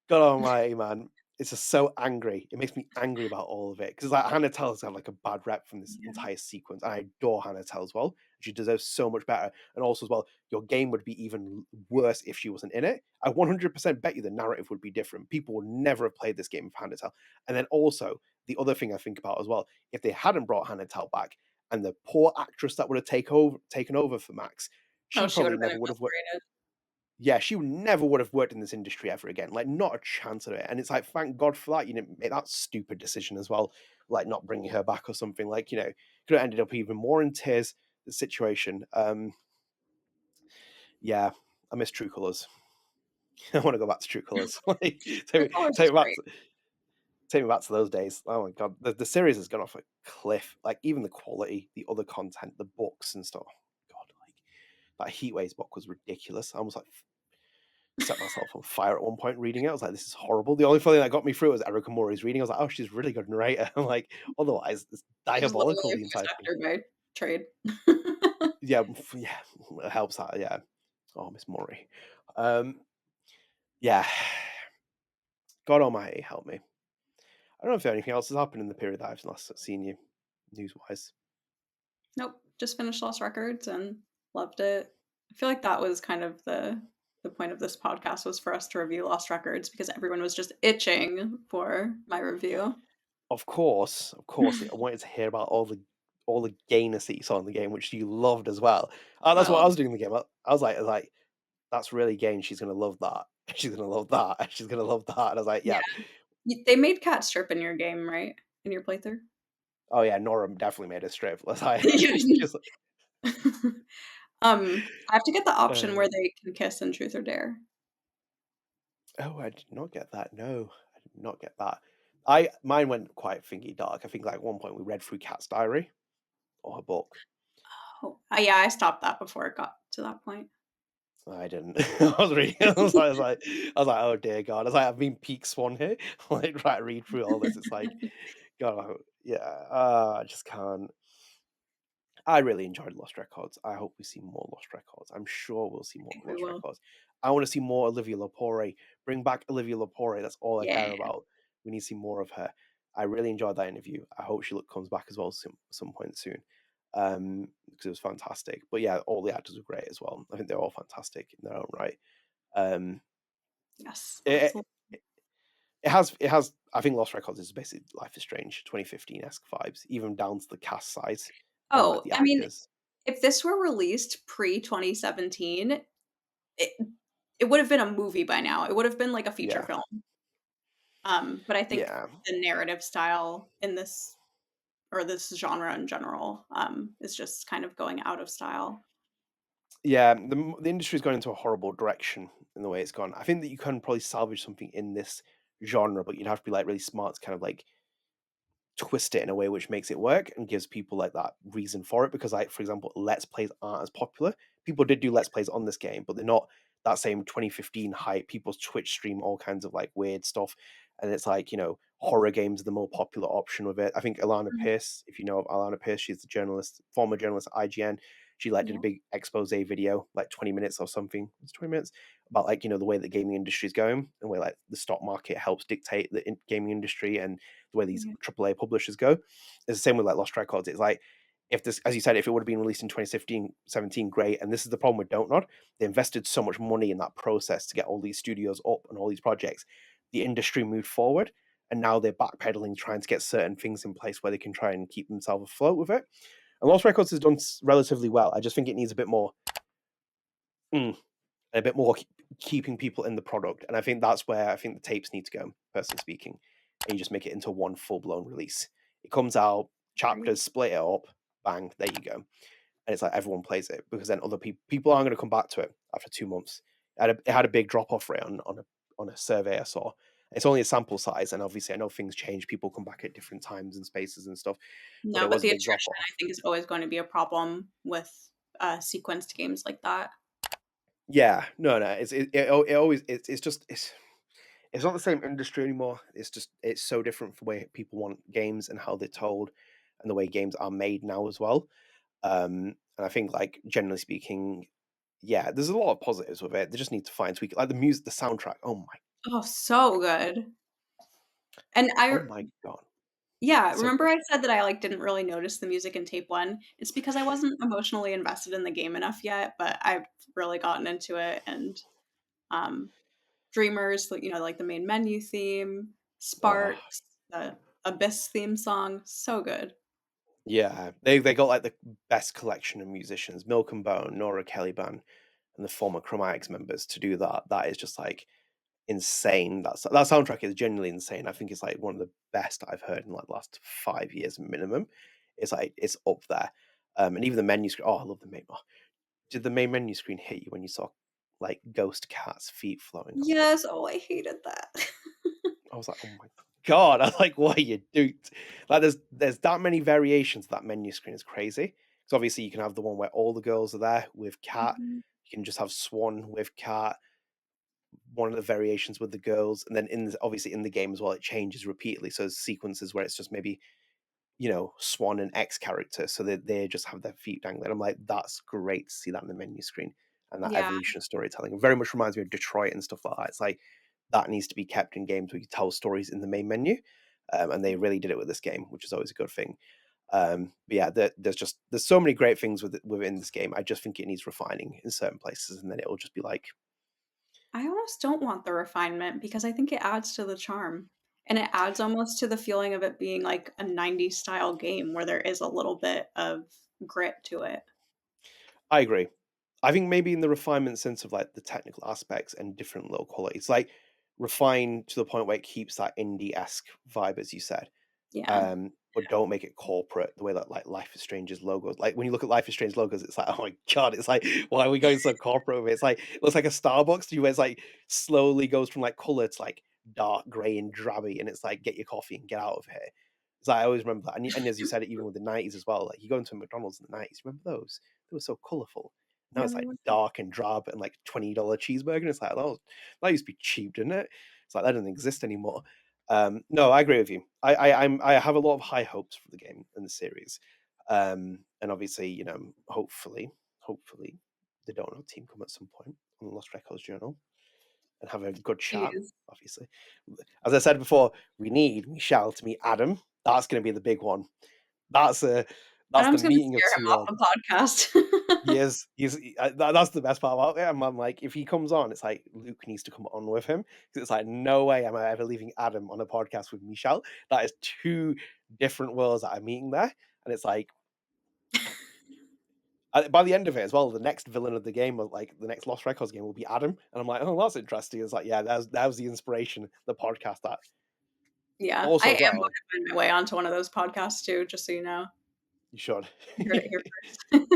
God almighty, man. It's just so angry. It makes me angry about all of it. Because like Hannah Tell's got like a bad rep from this Yeah. entire sequence. And I adore Hannah Tell as well. She deserves so much better. And also as well, your game would be even worse if she wasn't in it. I 100% bet you the narrative would be different. People would never have played this game with Hannah Tell. And then also, the other thing I think about as well, if they hadn't brought Hannah Tell back and the poor actress that would have taken over for Max, Oh, she she would probably have been never would have eviscerated. yeah, she never would have worked in this industry ever again. Like, not a chance of it. And it's like, thank God for that. You didn't make that stupid decision as well, like not bringing her back or something. Like, could have ended up even more in tears. The situation. Yeah, I miss True Colors. I want to go back to True Colors. Like, True take me, Colors take is me back. great. Take me back to those days. Oh my God, the series has gone off a cliff. Like even the quality, the other content, the books and stuff. God, like that Heatwaves book was ridiculous. I almost like set myself on fire at one point reading it. I was like, this is horrible. The only thing that got me through was Erica Murray's reading. I was like, oh, she's a really good narrator. I'm like, otherwise, it's She's literally diabolical, a the voice entire thing. actor by trade. Yeah, it helps out, yeah. Oh, Miss Murray. Yeah. God almighty, help me. I don't know if anything else has happened in the period that I've last seen you, news-wise. Nope, just finished Lost Records and loved it. I feel like that was kind of the point of this podcast was for us to review Lost Records because everyone was just itching for my review. Of course, I wanted to hear about all the gayness that you saw in the game, which you loved as well. That's what I Oh, was doing in the game. I was like, that's really gay, and she's gonna love that. She's gonna love that. And she's gonna love that. And I was like, yeah. yeah. They made cat strip in your game, right? In your playthrough? Oh yeah, Nora definitely made a strip. That's like, Yeah. just, I have to get the option uh, where they can kiss in Truth or Dare. oh, I did not get that. No, I did not get that. Mine went quite thingy dark. I think like at one point we read through Kat's diary or her book. Oh, yeah, I stopped that before it got to that point. I didn't. I was reading. Oh dear God. I was like, I've been peak Swan here. Like, try to read through all this. It's like, God, yeah. I just can't. I really enjoyed Lost Records. I hope we see more Lost Records. I'm sure we'll see I more think we Lost will. Records. I want to see more Olivia Lepore. Bring back Olivia Lepore. That's all I Yeah. care about. We need to see more of her. I really enjoyed that interview. I hope she comes back as well some point soon. Because it was fantastic. But yeah, all the actors were great as well. I think they're all fantastic in their own right. Um, Yes, it, absolutely. it has. I think Lost Records is basically Life is Strange 2015-esque vibes, even down to the cast size and like Oh, the I mean, actors. if this were released pre-2017, it it would have been a movie by now. It would have been like a feature Yeah, film. But I think yeah. the narrative style in this or this genre in general, is just kind of going out of style. Yeah, the industry's gone into a horrible direction in the way it's gone. I think that you can probably salvage something in this genre, but you'd have to be like really smart to kind of like twist it in a way which makes it work and gives people like that reason for it. Because, like for example, let's plays aren't as popular. People did do let's plays on this game, but they're not that same 2015 hype. People's Twitch stream all kinds of like weird stuff, and it's like horror games are the more popular option with it. I think Alana Mhm. Pierce, if you know of Alana Pierce, she's the journalist, former journalist at IGN. She like did Yeah, a big expose video, like 20 minutes or something. It's 20 minutes about like the way the gaming industry is going and where like the stock market helps dictate the gaming industry and the way these yeah. AAA publishers go. It's the same with like Lost Records. It's like if this, as you said, if it would have been released in 2015, 17, great. And this is the problem with Don't Nod. They invested so much money in that process to get all these studios up and all these projects. The industry moved forward, and now they're backpedaling, trying to get certain things in place where they can try and keep themselves afloat with it. And Lost Records has done relatively well. I just think it needs a bit more, keeping people in the product. And I think that's where I think the tapes need to go, personally speaking. And you just make it into one full-blown release. It comes out, chapters, split it up, bang, there you go. And it's like everyone plays it, because then other people aren't going to come back to it after 2 months. It had a big drop-off rate on a survey I saw. It's only a sample size, and obviously I know things change. People come back at different times and spaces and stuff. But No, it but was a the big attrition, drop-off. I think, is always going to be a problem with sequenced games like that. Yeah, no, it's not the same industry anymore. It's so different for the way people want games and how they're told, and the way games are made now as well. And I think, like, generally speaking, yeah, there's a lot of positives with it. They just need to fine tweak it. Like the music, the soundtrack. Oh, so good. And oh my god, yeah, so remember good. I said that I like didn't really notice the music in tape 1? It's because I wasn't emotionally invested in the game enough yet, but I've really gotten into it. And Dreamers, like, like the main menu theme, Oh, Sparks, the Abyss theme song, so good. yeah, they got like the best collection of musicians: Milk and Bone, Nora Kelly-Ban, and the former Chromatics members to do that. That is just like insane. That soundtrack is genuinely insane. I think it's like one of the best I've heard in like the last 5 years minimum. It's like it's up there. And even the menu screen. Oh, I love the main. Oh, did the main menu screen hit you when you saw like ghost cats' feet flowing on top? Yes, oh, I hated that. I was like, oh my god! I was like, what are you doing? Like, there's that many variations of that menu screen. Is crazy. Because obviously you can have the one where all the girls are there with Cat. Mhm. You can just have Swann with Cat. One of the variations with the girls, and then obviously in the game as well, it changes repeatedly. So there's sequences where it's just maybe, Swann and X character, so they just have their feet dangling. I'm like, that's great to see that in the menu screen, and that Yeah, evolution of storytelling. It very much reminds me of Detroit and stuff like that. It's like that needs to be kept in games where you tell stories in the main menu, and they really did it with this game, which is always a good thing. But yeah, there's so many great things within this game. I just think it needs refining in certain places, and then it'll just be like, I almost don't want the refinement because I think it adds to the charm. And it adds almost to the feeling of it being like a 90s style game where there is a little bit of grit to it. I agree. I think maybe in the refinement sense of like the technical aspects and different little qualities, like refine to the point where it keeps that indie-esque vibe, as you said. Yeah. But don't make it corporate the way that like Life is Strange's logos. Like when you look at Life is Strange logos, it's like, oh my god, it's like, why are we going so corporate with it? It's like it looks like a Starbucks to you, where it's like slowly goes from like color to like dark grey and drabby, and it's like, get your coffee and get out of here. It's like I always remember that. And as you said, even with the 90s as well, like you go into a McDonald's in the 90s, remember those? They were so colourful. Now Yeah, it's they like were. dark and drab and like $20 cheeseburger. And it's like, that used to be cheap, didn't it? It's like that doesn't exist anymore. No, I agree with you. I have a lot of high hopes for the game and the series, and obviously, hopefully, the Donut team come at some point on the Lost Records Journal and have a good chat. Jeez. Obviously, as I said before, we shall to meet Adam. That's going to be the big one. That's a that's the Adam's gonna meeting of scare him two off worlds. the podcast. That's the best part about it. I'm like, if he comes on, it's like Luke needs to come on with him, because it's like, no way am I ever leaving Adam on a podcast with Michelle. That is two different worlds that I'm meeting there, and it's like, by the end of it as well, the next villain of the game, or like the next Lost Records game, will be Adam, and I'm like, oh, that's interesting. It's like, yeah, that was the inspiration, the podcast. That Yeah, I also as am going well, to find my way onto one of those podcasts too, just so you know. you should. You heard it here first.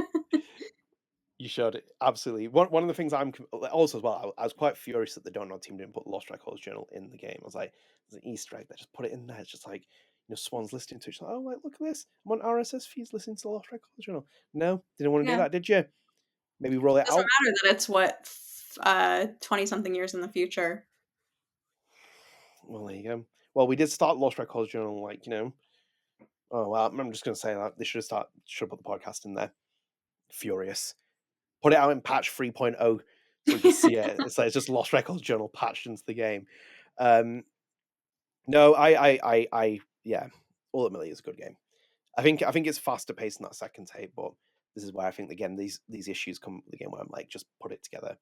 You should, absolutely. One of the things also as well, I was quite furious that the Donut team didn't put Lost Records Journal in the game. I was like, there's an Easter egg there, just put it in there. It's just like, Swann's listening to it. She's like, oh, like, look at this. I'm on RSS feeds listening to the Lost Records Journal. No, didn't want to do Yeah. that, did you? Maybe roll it Doesn't out. matter that it's what 20 something years in the future. Well, there you go. Well, we did start Lost Records Journal, like, oh, well, I'm just going to say that. They should put the podcast in there. Furious. Put it out in patch 3.0 so we can see it. It's like, it's just Lost Records Journal patched into the game. No, yeah, ultimately it's a good game. I think it's faster paced in that second tape, but this is where I think again these issues come again where I'm like, just put it together,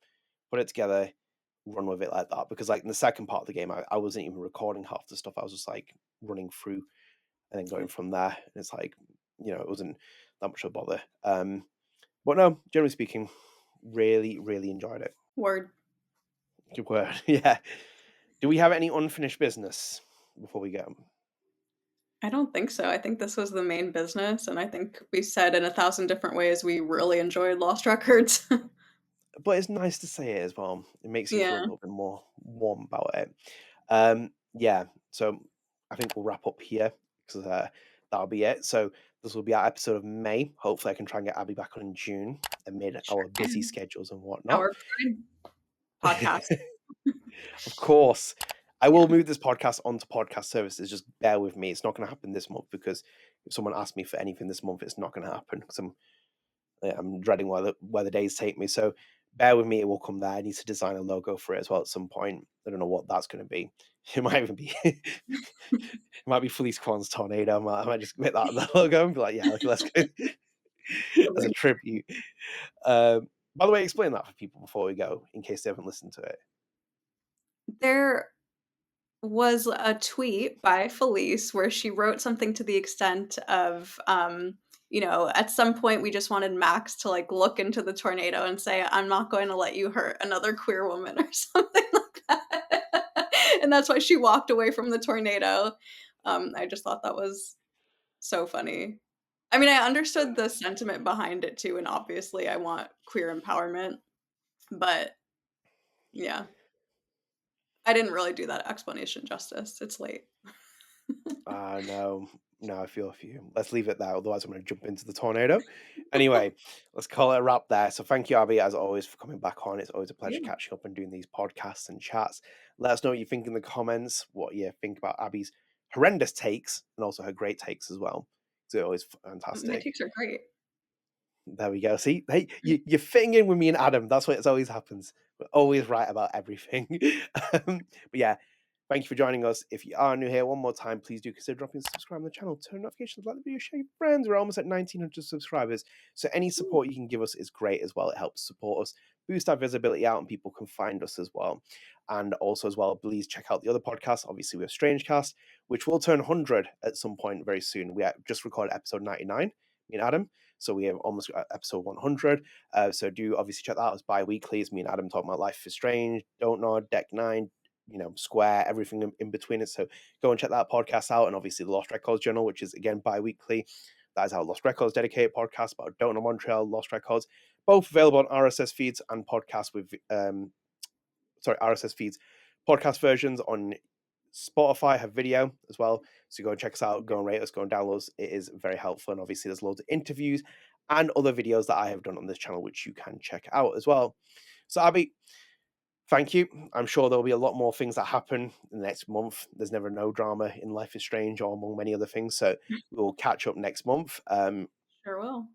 run with it like that. Because like in the second part of the game, I wasn't even recording half the stuff. I was just like running through and then going from there. And it's like, it wasn't that much of a bother. But no, generally speaking, really, really enjoyed it. Word. Good word. Yeah. Do we have any unfinished business before we go? I don't think so. I think this was the main business, and I think we said in 1,000 different ways we really enjoyed Lost Records. But it's nice to say it as well. It makes you feel a Yeah. little bit more warm about it. Yeah, so I think we'll wrap up here because that'll be it. So this will be our episode of May. Hopefully, I can try and get Abby back on in June amid our busy schedules and whatnot. Our podcast. Of course. I Yeah. will move this podcast onto podcast services. Just bear with me. It's not going to happen this month because if someone asks me for anything this month, it's not going to happen because I'm dreading where the days take me. So bear with me. It will come there. I need to design a logo for it as well at some point. I don't know what that's going to be. It might even be it might be Felice Kwan's tornado. I might just make that the logo and be like, yeah, let's go as a tribute. By the way, explain that for people before we go, in case they haven't listened to it. There was a tweet by Felice where she wrote something to the extent of, at some point we just wanted Max to like look into the tornado and say, "I'm not going to let you hurt another queer woman," or something like that. And that's why she walked away from the tornado. I just thought that was so funny. I mean, I understood the sentiment behind it too, and obviously I want queer empowerment, but yeah. I didn't really do that explanation justice. It's late. No, I feel for you. Let's leave it there. Otherwise, I'm going to jump into the tornado. Anyway, let's call it a wrap there. So thank you, Abby, as always, for coming back on. It's always a pleasure Yeah. catching up and doing these podcasts and chats. Let us know what you think in the comments, what you think about Abby's horrendous takes and also her great takes as well. It's always My fantastic. takes are great. There we go. See, hey, you're fitting in with me and Adam. That's what always happens. We're always right about everything. But yeah, thank you for joining us. If you are new here, one more time, please do consider dropping subscribe on the channel, turn notifications, like the video, share your friends. We're almost at 1,900 subscribers. So any support you can give us is great as well. It helps support us, boost our visibility out, and people can find us as well. And also as well, please check out the other podcasts. Obviously, we have StrangeCast, which will turn 100 at some point very soon. We just recorded episode 99, me and Adam. So we have almost got episode 100. So do obviously check that out. It's bi-weekly. It's me and Adam talking about Life is Strange, Don't Know, Deck 9, Square, everything in between it. So go and check that podcast out. And obviously the Lost Records Journal, which is again bi-weekly. That is our Lost Records dedicated podcast about Don't Know Montreal, Lost Records. Both available on RSS feeds and podcasts with RSS feeds, podcast versions on Spotify have video as well. So go and check us out, go and rate us, go and download us. It is very helpful. And obviously there's loads of interviews and other videos that I have done on this channel, which you can check out as well. So Abby, thank you. I'm sure there'll be a lot more things that happen in the next month. There's never no drama in Life is Strange or among many other things. So we'll catch up next month. Sure will.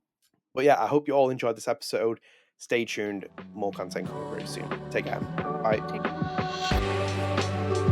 But yeah, I hope you all enjoyed this episode. Stay tuned. More content coming very soon. Take care. Bye. Take care.